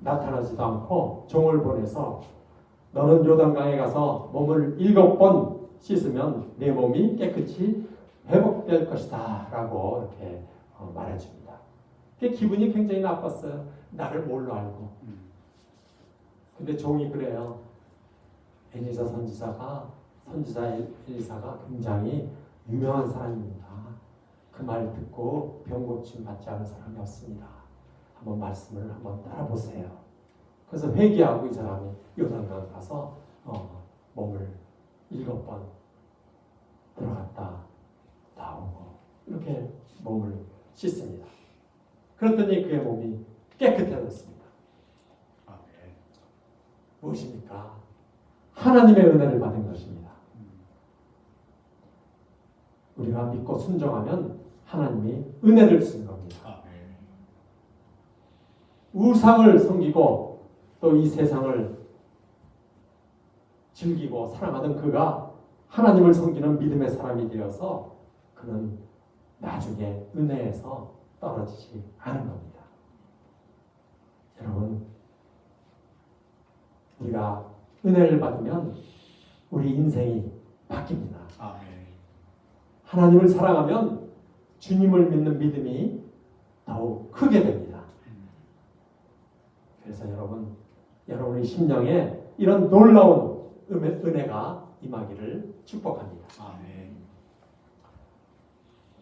나타나지도 않고 종을 보내서 너는 요단강에 가서 몸을 7번 씻으면 내 몸이 깨끗이 회복될 것이다 라고 이렇게 말해줍니다. 기분이 굉장히 나빴어요. 나를 뭘로 알고. 근데 종이 그래요. 선지자 엘리사가 굉장히 유명한 사람입니다. 그 말 듣고 병 고침 받지 않은 사람이 없습니다. 한번 말씀을 한번 따라보세요. 그래서 회개하고 이 사람이 요단강 가서 몸을 7번 들어갔다 나오고 이렇게 몸을 씻습니다. 그랬더니 그의 몸이 깨끗해졌습니다.
아멘.
무엇입니까? 하나님의 은혜를 받은 것입니다. 우리가 믿고 순종하면 하나님이 은혜를 주는 겁니다.
아멘.
우상을 섬기고 또 이 세상을 즐기고 사랑하던 그가 하나님을 섬기는 믿음의 사람이 되어서 그는 나중에 은혜에서 떨어지지 않은 겁니다. 여러분, 우리가 은혜를 받으면 우리 인생이 바뀝니다.
아멘.
하나님을 사랑하면 주님을 믿는 믿음이 더욱 크게 됩니다. 그래서 여러분의 심령에 이런 놀라운 은혜가 임하기를 축복합니다.
아멘.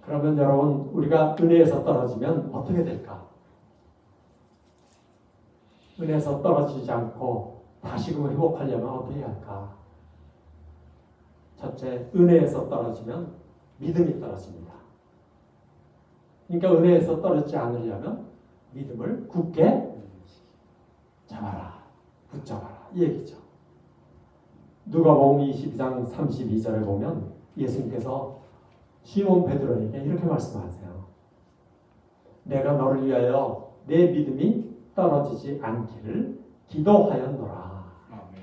그러면 여러분, 우리가 은혜에서 떨어지면 어떻게 될까? 은혜에서 떨어지지 않고 다시금 회복하려면 어떻게 할까? 첫째, 은혜에서 떨어지면 믿음이 떨어집니다. 그러니까 은혜에서 떨어지지 않으려면 믿음을 굳게 잡아라, 붙잡아라 이 얘기죠. 누가복음 22장 32절에 보면 예수님께서 시몬 베드로에게 이렇게 말씀하세요. 내가 너를 위하여 내 믿음이 떨어지지 않기를 기도하였노라.
아멘.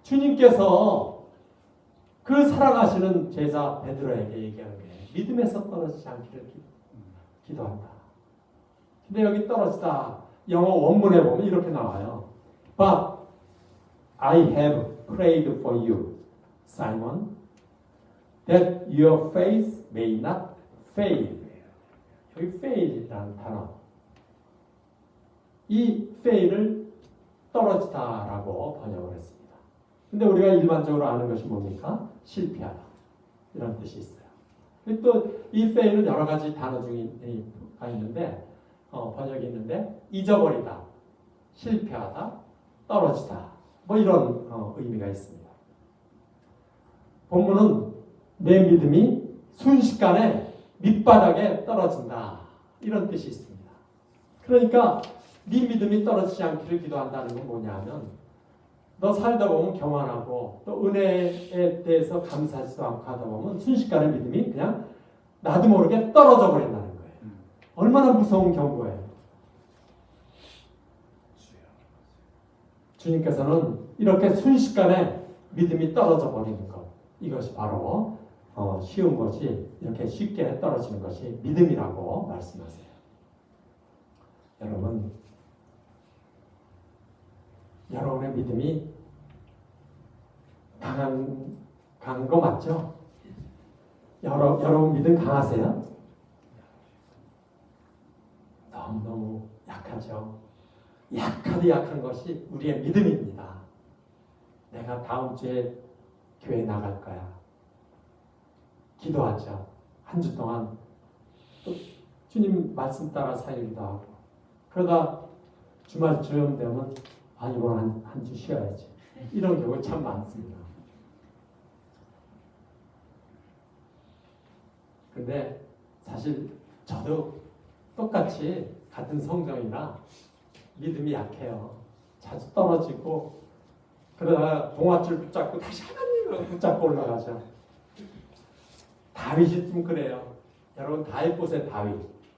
주님께서 그 사랑하시는 제자 베드로에게 얘기하는 게 믿음에서 떨어지지 않기를 기도한다. 근데 여기 떨어지다 영어 원문에 보면 이렇게 나와요. But I have prayed for you, Simon. that your faith may not fail. 여기 fail이라는 단어. 이 fail을 떨어지다라고 번역을 했습니다. 근데 우리가 일반적으로 아는 것이 뭡니까? 실패하다. 이런 뜻이 있어요. 또 이 fail은 여러 가지 단어 중에 있는데 번역이 있는데 잊어버리다, 실패하다, 떨어지다 뭐 이런 의미가 있습니다. 본문은 내 믿음이 순식간에 밑바닥에 떨어진다 이런 뜻이 있습니다. 그러니까 네 믿음이 떨어지지 않기를 기도한다는 건 뭐냐면 너 살다 보면 교만하고 또 은혜에 대해서 감사하지도 않고 하다 보면 순식간에 믿음이 그냥 나도 모르게 떨어져 버린다는 거예요. 얼마나 무서운 경고예요. 주님께서는 이렇게 순식간에 믿음이 떨어져 버리는 것, 이것이 바로 쉬운 것이 이렇게 쉽게 떨어지는 것이 믿음이라고 말씀하세요. 여러분의 믿음이 강한 거 맞죠? 여러분 믿음 강하세요? 너무너무 약하죠. 약하도 약한 것이 우리의 믿음입니다. 내가 다음 주에 교회 나갈 거야. 기도하죠. 한 주 동안 또 주님 말씀 따라 살기도 하고 그러다 주말쯤 되면 이번 한 주 쉬어야지. 이런 경우 참 많습니다. 근데 사실 저도 똑같이 같은 성경이나 믿음이 약해요. 자주 떨어지고 그러다가 동아줄 붙잡고 다시 하나님을 붙잡고 올라가죠. 다윗이 좀 그래요. 여러분 다윗 보세요.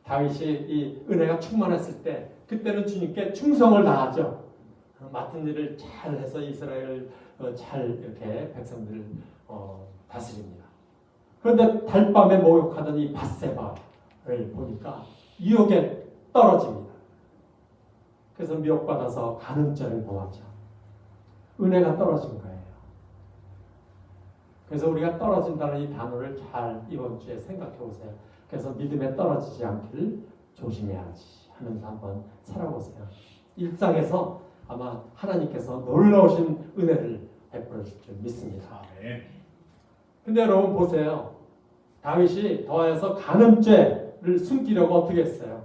다윗이 이 은혜가 충만했을 때 그때는 주님께 충성을 다하죠. 맡은 일을 잘 해서 이스라엘을 잘 이렇게 백성들을 다스립니다. 그런데 달밤에 모욕하던 이 밧세바를 보니까 유혹에 떨어집니다. 그래서 미혹받아서 간음죄를 범하죠. 은혜가 떨어진 거예요. 그래서 우리가 떨어진다는 이 단어를 잘 이번 주에 생각해 보세요. 그래서 믿음에 떨어지지 않기를 조심해야지 하면서 한번 살아보세요. 일상에서 아마 하나님께서 놀라우신 은혜를 베풀어 줄 줄 믿습니다. 근데 여러분 보세요. 다윗이 더해서 간음죄를 숨기려고 어떻게 했어요?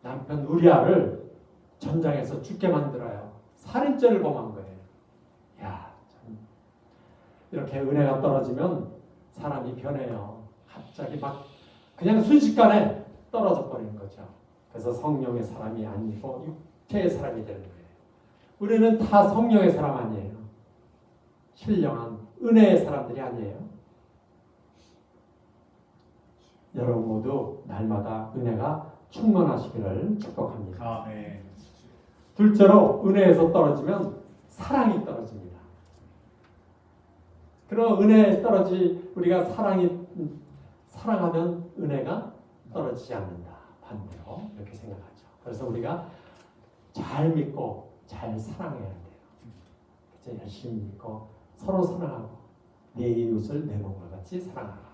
남편 우리아를 전장에서 죽게 만들어요. 살인죄를 범한 거예요. 야, 참. 이렇게 은혜가 떨어지면 사람이 변해요. 갑자기 막 그냥 순식간에 떨어져 버리는 거죠. 그래서 성령의 사람이 아니고 육체의 사람이 되는 거예요. 우리는 다 성령의 사람 아니에요. 신령한 은혜의 사람들이 아니에요. 여러분 모두 날마다 은혜가 충만하시기를 축복합니다. 둘째로 은혜에서 떨어지면 사랑이 떨어집니다. 그럼 은혜에 우리가 사랑하면 은혜가 떨어지지 않는다. 반대로 이렇게 생각하죠. 그래서 우리가 잘 믿고 잘 사랑해야 돼요. 그래서 열심히 믿고 서로 사랑하고 내 이웃을 내 몸과 같이 사랑하라.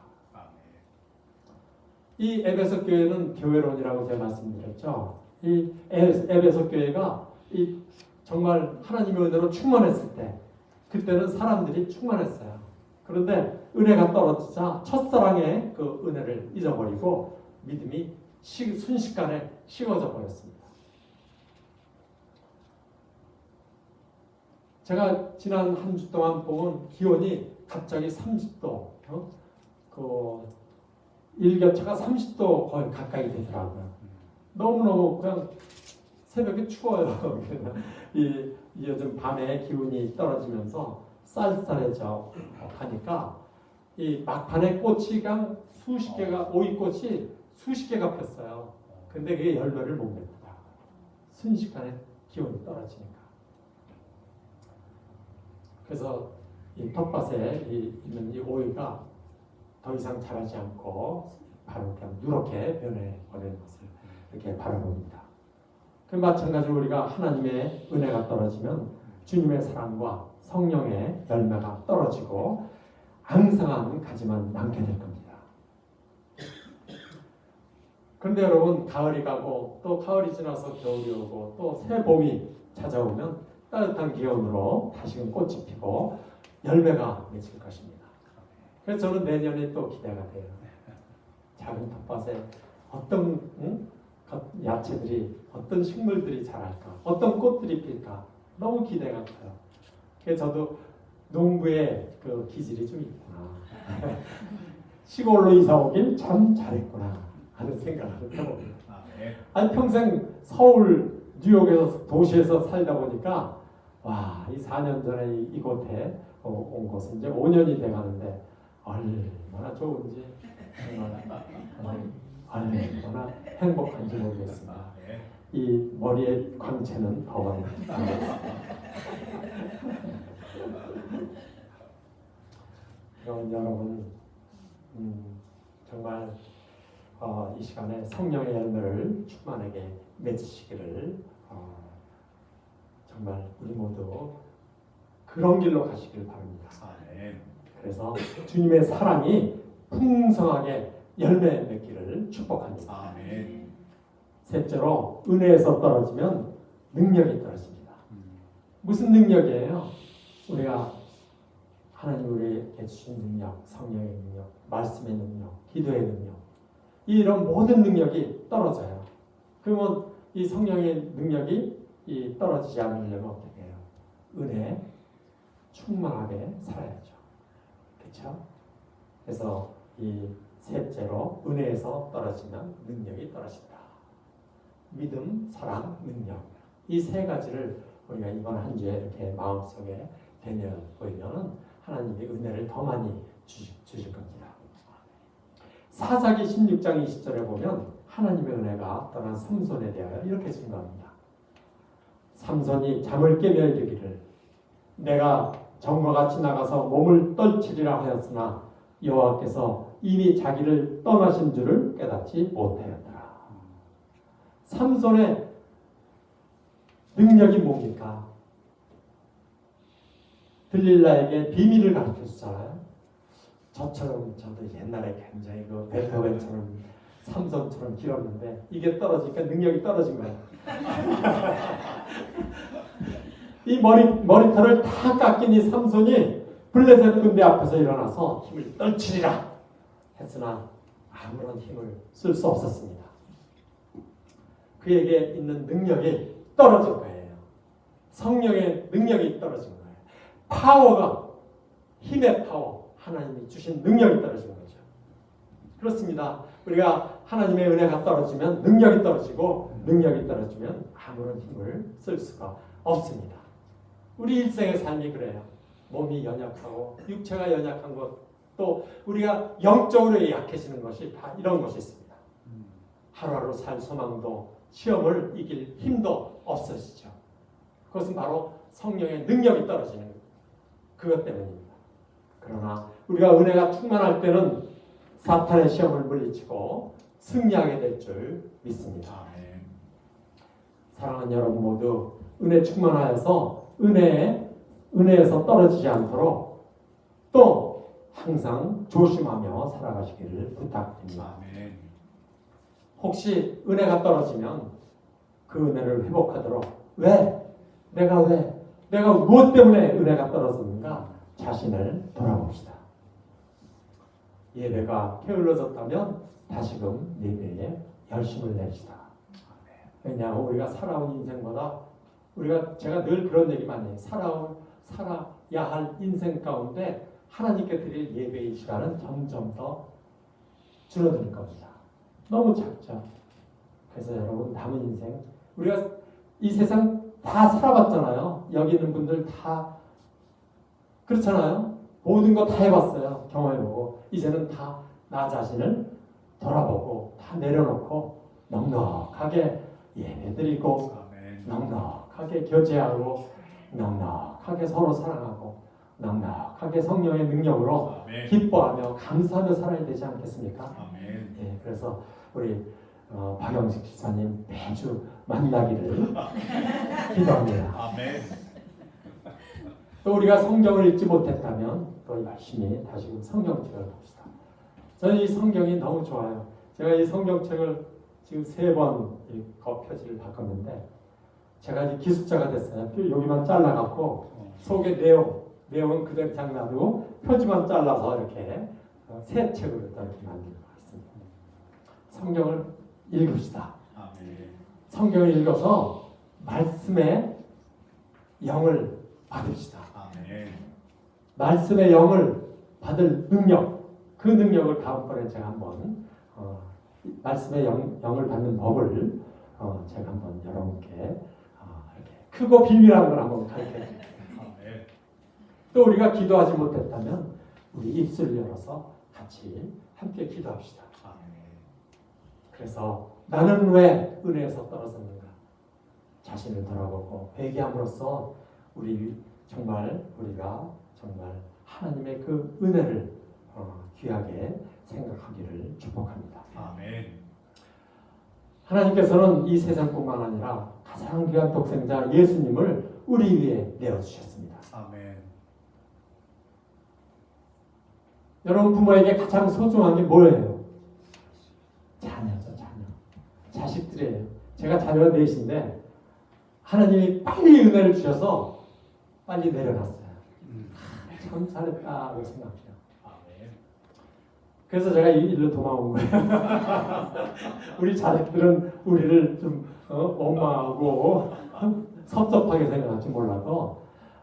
이 에베소 교회는 교회론이라고 제가 말씀드렸죠. 이 에베소 교회가 정말 하나님의 은혜로 충만했을 때 그때는 사람들이 충만했어요. 그런데 은혜가 떨어지자 첫사랑의 그 은혜를 잊어버리고 믿음이 순식간에 식어져 버렸습니다. 제가 지난 한 주 동안 보면 기온이 갑자기 30도, 일교차가 30도 거의 가까이 되더라고요. 너무너무 그냥 새벽에 추워요. 요즘 밤에 기온이 떨어지면서 쌀쌀해져 하니까 이 막판에 꽃이 그냥 수십 개가 오이꽃이 수십 개가 폈어요. 근데 그게 열매를 못 맺더라고요. 순식간에 기온이 떨어지니까. 그래서 이 텃밭에 있는 이 오이가 더 이상 자라지 않고 바로 그냥 누렇게 변해버리는 것을 이렇게 바라봅니다. 그 마찬가지로 우리가 하나님의 은혜가 떨어지면 주님의 사랑과 성령의 열매가 떨어지고 앙상한 가지만 남게 될 겁니다. 그런데 여러분 가을이 가고 또 가을이 지나서 겨울이 오고 또 새 봄이 찾아오면 따뜻한 기온으로 다시금 꽃이 피고 열매가 맺힐 것입니다. 그래서 저는 내년에 또 기대가 돼요. 작은 텃밭에 어떤 야채들이 어떤 식물들이 자랄까 어떤 꽃들이 필까 너무 기대가 커요. 그래서 저도 농부의 그 기질이 좀 있구나. 시골로 이사 오길 참 잘했구나 하는 생각을 해봅니다.
아멘.
아니 평생 서울, 뉴욕에서 도시에서 살다 보니까 와, 이 4년 전에 이곳에 온 것은 이제 5년이 돼가는데 얼마나 좋은지 얼마나 행복한지 모르겠습니다.
아멘.
이 머리의 광채는 더 많이 나겠습니다. 그럼 여러분 정말 이 시간에 성령의 열매를 충만하게 맺으시기를 정말 우리 모두 그런 길로 가시길 바랍니다.
아멘.
그래서 주님의 사랑이 풍성하게 열매 맺기를 축복합니다.
아멘.
셋째로 은혜에서 떨어지면 능력이 떨어집니다. 무슨 능력이에요? 우리가 하나님 우리에게 주신 능력, 성령의 능력, 말씀의 능력, 기도의 능력 이런 모든 능력이 떨어져요. 그러면 이 성령의 능력이 떨어지지 않으려면 어떻게 해요? 은혜 충만하게 살아야죠. 그렇죠? 그래서 이 셋째로 은혜에서 떨어지면 능력이 떨어진다. 믿음, 사랑, 능력 이 세 가지를 우리가 이번 한 주에 이렇게 마음속에 되뇌어 보이면 하나님의 은혜를 더 많이 주실 겁니다. 사사기 16장 20절에 보면 하나님의 은혜가 떠난 삼손에 대하여 이렇게 증거합니다. 삼손이 잠을 깨며 이르기를 내가 전과 같이 나가서 몸을 떨치리라 하였으나 여호와께서 이미 자기를 떠나신 줄을 깨닫지 못하였더라. 삼손의 능력이 뭡니까? 들릴라에게 비밀을 가르쳐 주잖아요. 저처럼 저도 옛날에 굉장히 그 베토벤처럼 삼손처럼 길었는데 이게 떨어지니까 능력이 떨어진 거예요. 이 머리털을 다 깎인 이 삼손이 블레셋 군대 앞에서 일어나서 힘을 떨치리라 했으나 아무런 힘을 쓸 수 없었습니다. 그에게 있는 능력이 떨어진 거예요. 성령의 능력이 떨어진 거예요. 파워가 힘의 파워, 하나님이 주신 능력이 떨어진 거죠. 그렇습니다. 우리가 하나님의 은혜가 떨어지면 능력이 떨어지고 능력이 떨어지면 아무런 힘을 쓸 수가 없습니다. 우리 일생의 삶이 그래요. 몸이 연약하고 육체가 연약한 것, 또 우리가 영적으로 약해지는 것이 다 이런 것이 있습니다. 하루하루 살 소망도 시험을 이길 힘도 없어지죠. 그것은 바로 성령의 능력이 떨어지는 그것 때문입니다. 그러나 우리가 은혜가 충만할 때는 사탄의 시험을 물리치고 승리하게 될 줄 믿습니다.
아멘.
사랑하는 여러분 모두 은혜 충만하여서 은혜에서 떨어지지 않도록 또 항상 조심하며 살아가시기를 부탁드립니다.
아멘.
혹시 은혜가 떨어지면 그 은혜를 회복하도록 내가 무엇 때문에 은혜가 떨어졌는가 자신을 돌아봅시다. 예배가 게을러졌다면 다시금 예배에 열심을 냅시다. 왜냐하면 우리가 살아온 인생보다 제가 늘 그런 얘기 많이 해요. 살아야 할 인생 가운데 하나님께 드릴 예배의 시간은 점점 더 줄어들 겁니다. 너무 작죠. 그래서 여러분 남은 인생 우리가 이 세상 다 살아봤잖아요. 여기 있는 분들 다 그렇잖아요. 모든 거 다 해봤어요. 경험해보고 이제는 다 나 자신을 돌아보고 다 내려놓고 넉넉하게 예배드리고
아멘.
넉넉하게 교제하고 넉넉하게 서로 사랑하고 넉넉하게 성령의 능력으로
아멘.
기뻐하며 감사하며 살아야 되지 않겠습니까?
아멘.
예, 그래서 우리 박영식 집사님 매주 만나기를 기도합니다.
아멘.
또 우리가 성경을 읽지 못했다면 또 열심히 다시 성경책을 봅시다. 저는 이 성경이 너무 좋아요. 제가 이 성경책을 지금 3번 표지를 바꿨는데 제가 이제 기숙자가 됐어요. 여기만 잘라갖고 속에 내용은 그대로 그냥 놔두고 표지만 잘라서 이렇게 새 책으로 이렇게 만들고 있습니다. 성경을 읽읍시다.
아멘.
성경을 읽어서 말씀의 영을 받읍시다.
아멘.
말씀의 영을 받을 능력, 그 능력을 다음번에 제가 한번 말씀의 영을 받는 법을 제가 한번 여러분께 이렇게 크고 비밀한 걸 한번 가르쳐드릴게요.
아멘.
또 우리가 기도하지 못했다면 우리 입술을 열어서 같이 함께 기도합시다.
아멘.
그래서 나는 왜 은혜에서 떨어졌는가? 자신을 돌아보고 회개함으로써 우리가 정말 하나님의 그 은혜를 귀하게 생각하기를 축복합니다.
아멘.
하나님께서는 이 세상뿐만 아니라 가장 귀한 독생자 예수님을 우리 위해 내어주셨습니다.
아멘.
여러분 부모에게 가장 소중한 게 뭐예요? 자녀죠, 자녀. 자식들이에요. 제가 자녀가 넷인데 하나님이 빨리 은혜를 주셔서 빨리 내려놨어요. 참 잘했다고 생각해요.
아멘.
그래서 제가 이 일로 도망온 거예요. 우리 자식들은 우리를 좀 원망하고 섭섭하게 생각할지 몰라도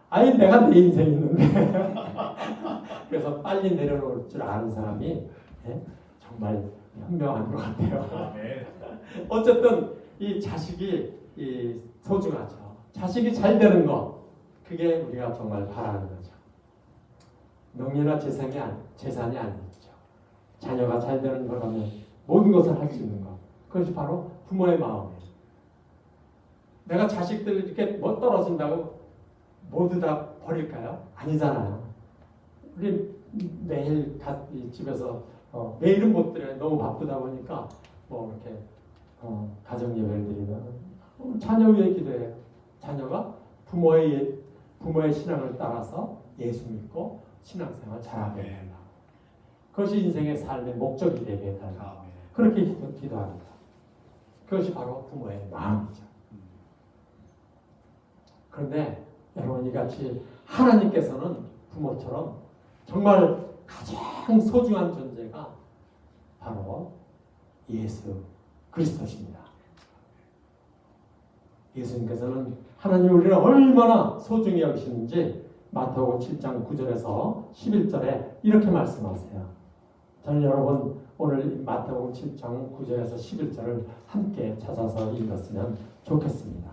아니 내가 내 인생이 있는데 그래서 빨리 내려놓을 줄 아는 사람이 정말 현명한 것 같아요.
아멘.
어쨌든 이 자식이 소중하죠. 자식이 잘 되는 것 그게 우리가 정말 바라는 거죠. 명예나 재산이 아니죠. 자녀가 잘 되는 거라면 모든 것을 할 수 있는 것. 그것이 바로 부모의 마음이에요. 내가 자식들 이렇게 뭐 떨어진다고 모두 다 버릴까요? 아니잖아요. 우리 매일 집에서 매일은 못 드려요. 너무 바쁘다 보니까 뭐 이렇게 가정 예배를 드리면 자녀 위해 기도해요. 자녀가 부모의 신앙을 따라서 예수 믿고 신앙생활 잘하게 된다. 그것이 인생의 삶의 목적이 되게 해달라.
아멘.
그렇게 기도합니다. 그것이 바로 부모의 마음이죠. 그런데 여러분 이같이 하나님께서는 부모처럼 정말 가장 소중한 존재가 바로 예수 그리스도십니다. 예수님께서는 하나님 우리를 얼마나 소중히 여기시는지 마태복음 7장 9절에서 11절에 이렇게 말씀하세요. 저는 여러분 오늘 마태복음 7장 9절에서 11절을 함께 찾아서 읽었으면 좋겠습니다.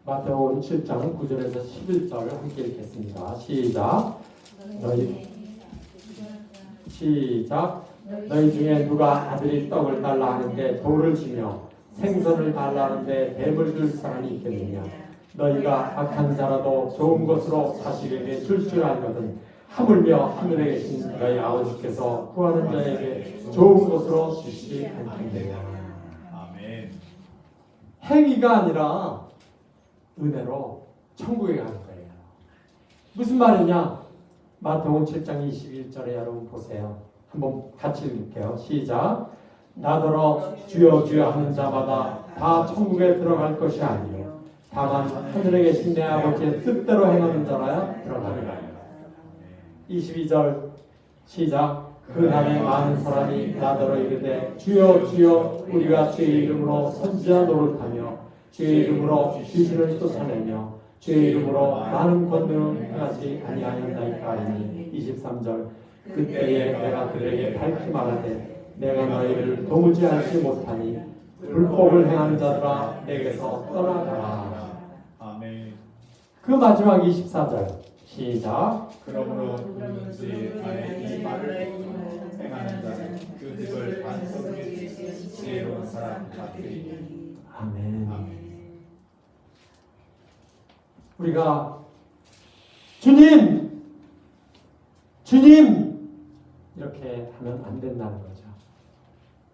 마태복음 7장 9절에서 11절 함께 읽겠습니다. 시작. 너희 중에 누가 아들이 떡을 달라 하는데 돌을 주며 생선을 달라 하는데 뱀을 줄 사람이 있겠느냐? 너희가 악한 자라도 좋은 것으로 자식에게 줄 줄 알거든 하물며 하늘에 계신 너희 아버지께서 구하는 자에게 좋은 것으로 주시지 않겠느냐?
아멘.
행위가 아니라 은혜로 천국에 가는 거예요. 무슨 말이냐? 마태복음 7장 21절에 여러분 보세요. 한번 같이 읽을게요. 시작. 나더러 주여 주여 하는 자마다 다 천국에 들어갈 것이 아니요 다만 하늘에 계신 내 아버지의 뜻대로 행하는 자라야 들어가리라. 22절 시작. 그 날에 많은 사람이 나더러 이르되 주여 주여 우리가 주의 이름으로 선지자 노릇하며 주의 이름으로 귀신을 쫓아내며 주의 이름으로 많은 권능을 행하지 아니하였나이까 하니 23절 그때에 내가 그들에게 밝히 말하되 내가 너희를 도무지 알지 못하니 불법을 행하는 자들아 내게서 떠나가라.
아멘.
그 마지막 24절 시작.
그러므로 누구든지 나의 이 말을 행하는 자는 그 집을 반석에 지혜로운 사람 같으리니.
아멘. 우리가 주님, 주님 이렇게 하면 안 된다는 거죠.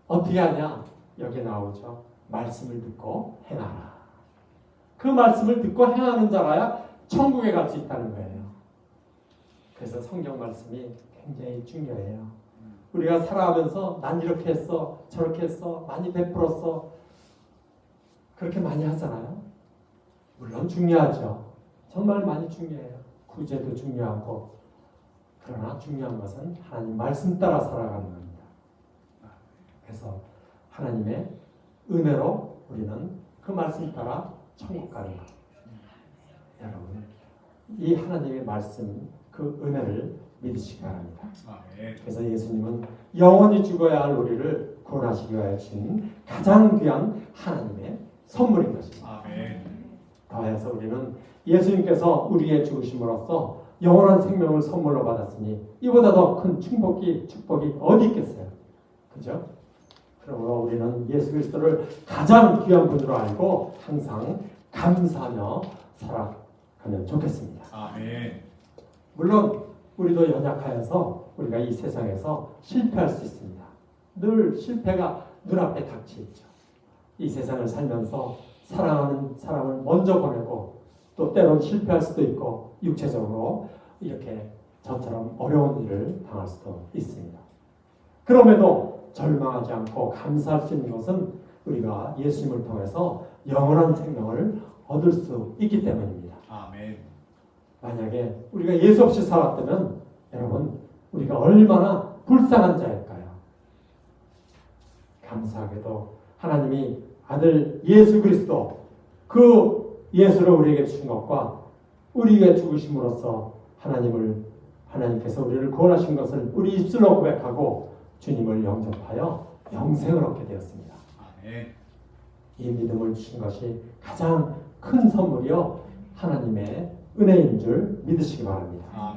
어떻게 하냐? 여기 나오죠. 말씀을 듣고 행하라. 그 말씀을 듣고 행하는 자라야 천국에 갈 수 있다는 거예요. 그래서 성경 말씀이 굉장히 중요해요. 우리가 살아가면서 난 이렇게 했어, 저렇게 했어, 많이 베풀었어, 그렇게 많이 하잖아요. 물론 중요하죠. 정말 많이 중요해요. 구제도 중요하고, 그러나 중요한 것은 하나님 말씀 따라 살아가는 겁니다. 그래서 하나님의 은혜로 우리는 그 말씀 따라 천국 가는 것. 여러분, 이 하나님의 말씀, 그 은혜를 믿으시기 바랍니다. 그래서 예수님은 영원히 죽어야 할 우리를 구원하시기 위하여 주신 가장 귀한 하나님의 선물인 것입니다. 더해서 우리는 예수님께서 우리의 죽으심으로써 영원한 생명을 선물로 받았으니 이보다 더 큰 축복이 어디 있겠어요? 그죠? 그러므로 우리는 예수 그리스도를 가장 귀한 분으로 알고 항상 감사하며 살아가면 좋겠습니다. 물론 우리도 연약하여서 우리가 이 세상에서 실패할 수 있습니다. 늘 실패가 눈앞에 닥쳐 있죠. 이 세상을 살면서 사랑하는 사람을 먼저 보내고 또 때론 실패할 수도 있고 육체적으로 이렇게 저처럼 어려운 일을 당할 수도 있습니다. 그럼에도 절망하지 않고 감사할 수 있는 것은 우리가 예수님을 통해서 영원한 생명을 얻을 수 있기 때문입니다. 만약에 우리가 예수 없이 살았다면 여러분 우리가 얼마나 불쌍한 자일까요? 감사하게도 하나님이 아들 예수 그리스도 그 예수를 우리에게 주신 것과 우리에게 죽으심으로써 하나님께서 우리를 구원하신 것을 우리 입술로 고백하고 주님을 영접하여 영생을 얻게 되었습니다. 이 믿음을 주신 것이 가장 큰 선물이요 하나님의 은혜인 줄 믿으시기 바랍니다.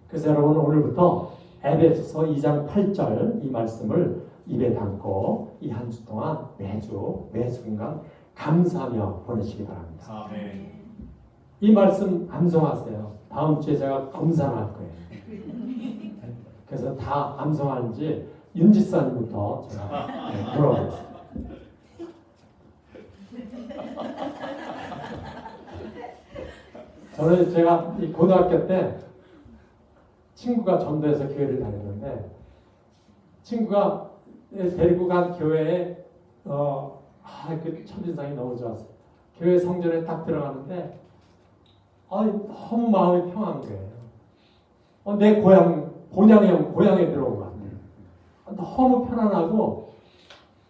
그래서 여러분 오늘부터 에베소서 2장 8절 이 말씀을 입에 담고 이 한 주 동안 매주 매 순간 감사하며 보내시기 바랍니다. 이 말씀 암송하세요. 다음 주에 제가 검사할 거예요. 그래서 다 암송하는지 윤지사님부터 제가 물어보겠습니다. 저는 제가 이 고등학교 때 친구가 전도해서 교회를 다녔는데 친구가 데리고 간 교회에 그 첫인상이 너무 좋았어요. 교회 성전에 딱 들어가는데 너무 마음이 평안한 거예요. 내 고향에 들어온 것 같아요. 너무 편안하고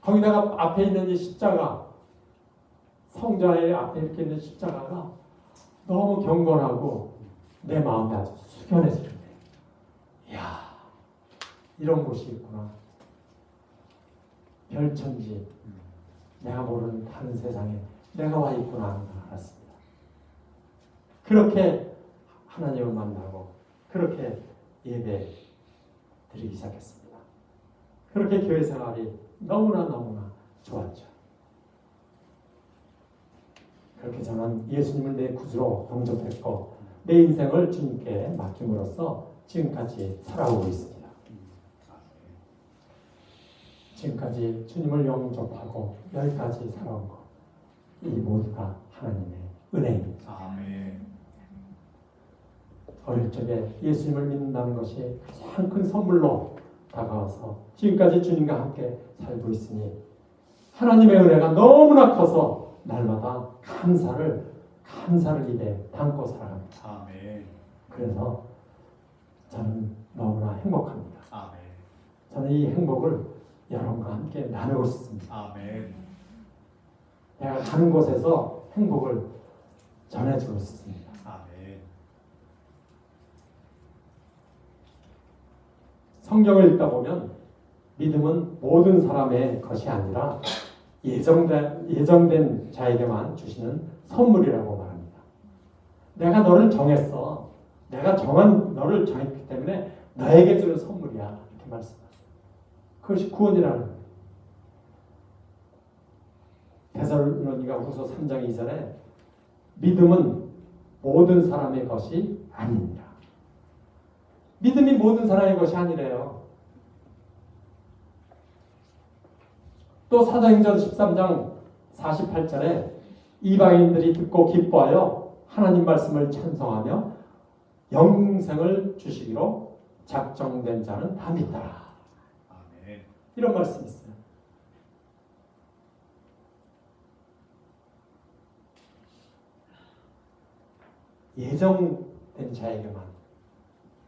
거기다가 앞에 있는 이 십자가 성전에 앞에 이렇게 있는 십자가가 너무 경건하고 내 마음이 아주 숙연해지는 거예요. 이야 이런 곳이 있구나. 별천지 내가 모르는 다른 세상에 내가 와 있구나 하는 걸 알았습니다. 그렇게 하나님을 만나고 그렇게 예배 드리기 시작했습니다. 그렇게 교회 생활이 너무나 좋았죠. 그렇게 저는 예수님을 내 구주로 영접했고 내 인생을 주님께 맡김으로써 지금까지 살아오고 있습니다. 지금까지 주님을 영접하고 여기까지 살아온 것, 이 모두가 하나님의 은혜입니다. 어릴 적에 예수님을 믿는다는 것이 가장 큰 선물로 다가와서 지금까지 주님과 함께 살고 있으니 하나님의 은혜가 너무나 커서 날마다 감사를 입에 담고 살아갑니다. 그래서 저는 너무나 행복합니다. 저는 이 행복을 여러분과 함께 나누고 싶습니다. 내가 가는 곳에서 행복을 전해주고 싶습니다. 성경을 읽다 보면 믿음은 모든 사람의 것이 아니라 예정된 자에게만 주시는 선물이라고 말합니다. 내가 너를 정했어. 내가 정한 너를 정했기 때문에 너에게 주는 선물이야. 이렇게 말씀하세요. 그것이 구원이라는 거예요. 데살로니가 후서 3장 2절에 믿음은 모든 사람의 것이 아닙니다. 믿음이 모든 사람의 것이 아니래요. 또 사도행전 13장 48절에 이방인들이 듣고 기뻐하여 하나님 말씀을 찬송하며 영생을 주시기로 작정된 자는 다 믿더라.
아멘.
이런 말씀이 있어요. 예정된 자에게만,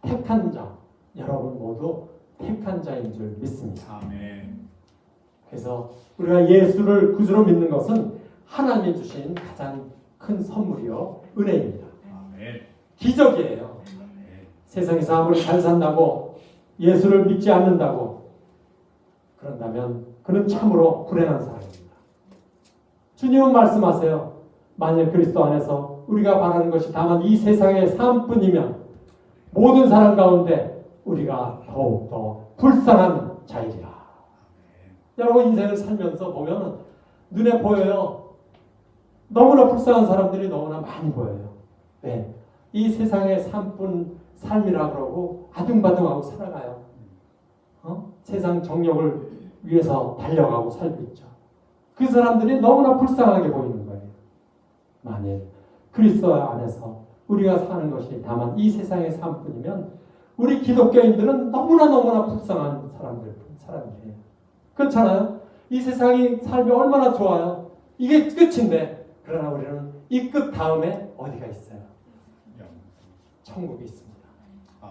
택한 자, 여러분 모두 택한 자인 줄 믿습니다.
아멘.
그래서 우리가 예수를 구주로 믿는 것은 하나님이 주신 가장 큰 선물이요 은혜입니다.
아멘.
기적이에요.
아멘.
세상에서 아무리 잘 산다고 예수를 믿지 않는다고 그런다면 그는 참으로 불행한 사람입니다. 주님은 말씀하세요. 만일 그리스도 안에서 우리가 바라는 것이 다만 이 세상의 삶뿐이면 모든 사람 가운데 우리가 더욱더 불쌍한 자이리라. 여러분 인생을 살면서 보면 눈에 보여요. 너무나 불쌍한 사람들이 너무나 많이 보여요. 네. 이 세상의 삶이라 그러고 아둥바둥하고 살아가요. 세상 정욕을 위해서 달려가고 살고 있죠. 그 사람들이 너무나 불쌍하게 보이는 거예요. 만일 그리스도 안에서 우리가 사는 것이 다만 이 세상의 삶뿐이면 우리 기독교인들은 너무나 불쌍한 사람들이에요. 그렇잖아요. 이 세상이 삶이 얼마나 좋아요. 이게 끝인데 그러나 우리는 이 끝 다음에 어디가 있어요? 천국이 있습니다.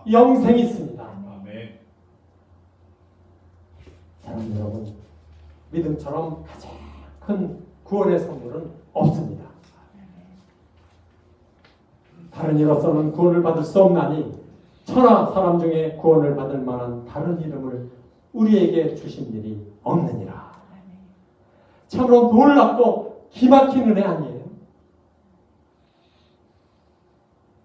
영생이 있습니다.
아멘.
사랑하는 여러분, 믿음처럼 가장 큰 구원의 선물은 없습니다. 다른 이로서는 구원을 받을 수 없나니 천하 사람 중에 구원을 받을 만한 다른 이름을 우리에게 주신 일이 없느니라. 참으로 놀랍고 기막힌 은혜 아니에요?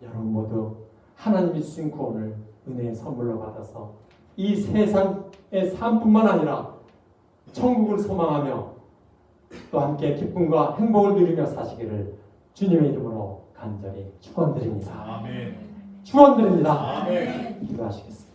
여러분 모두 하나님이 주신 구원을 은혜의 선물로 받아서 이 세상의 삶뿐만 아니라 천국을 소망하며 또 함께 기쁨과 행복을 누리며 사시기를 주님의 이름으로 간절히 축원드립니다.
아멘.
축원드립니다.
아멘.
기도하시겠습니다.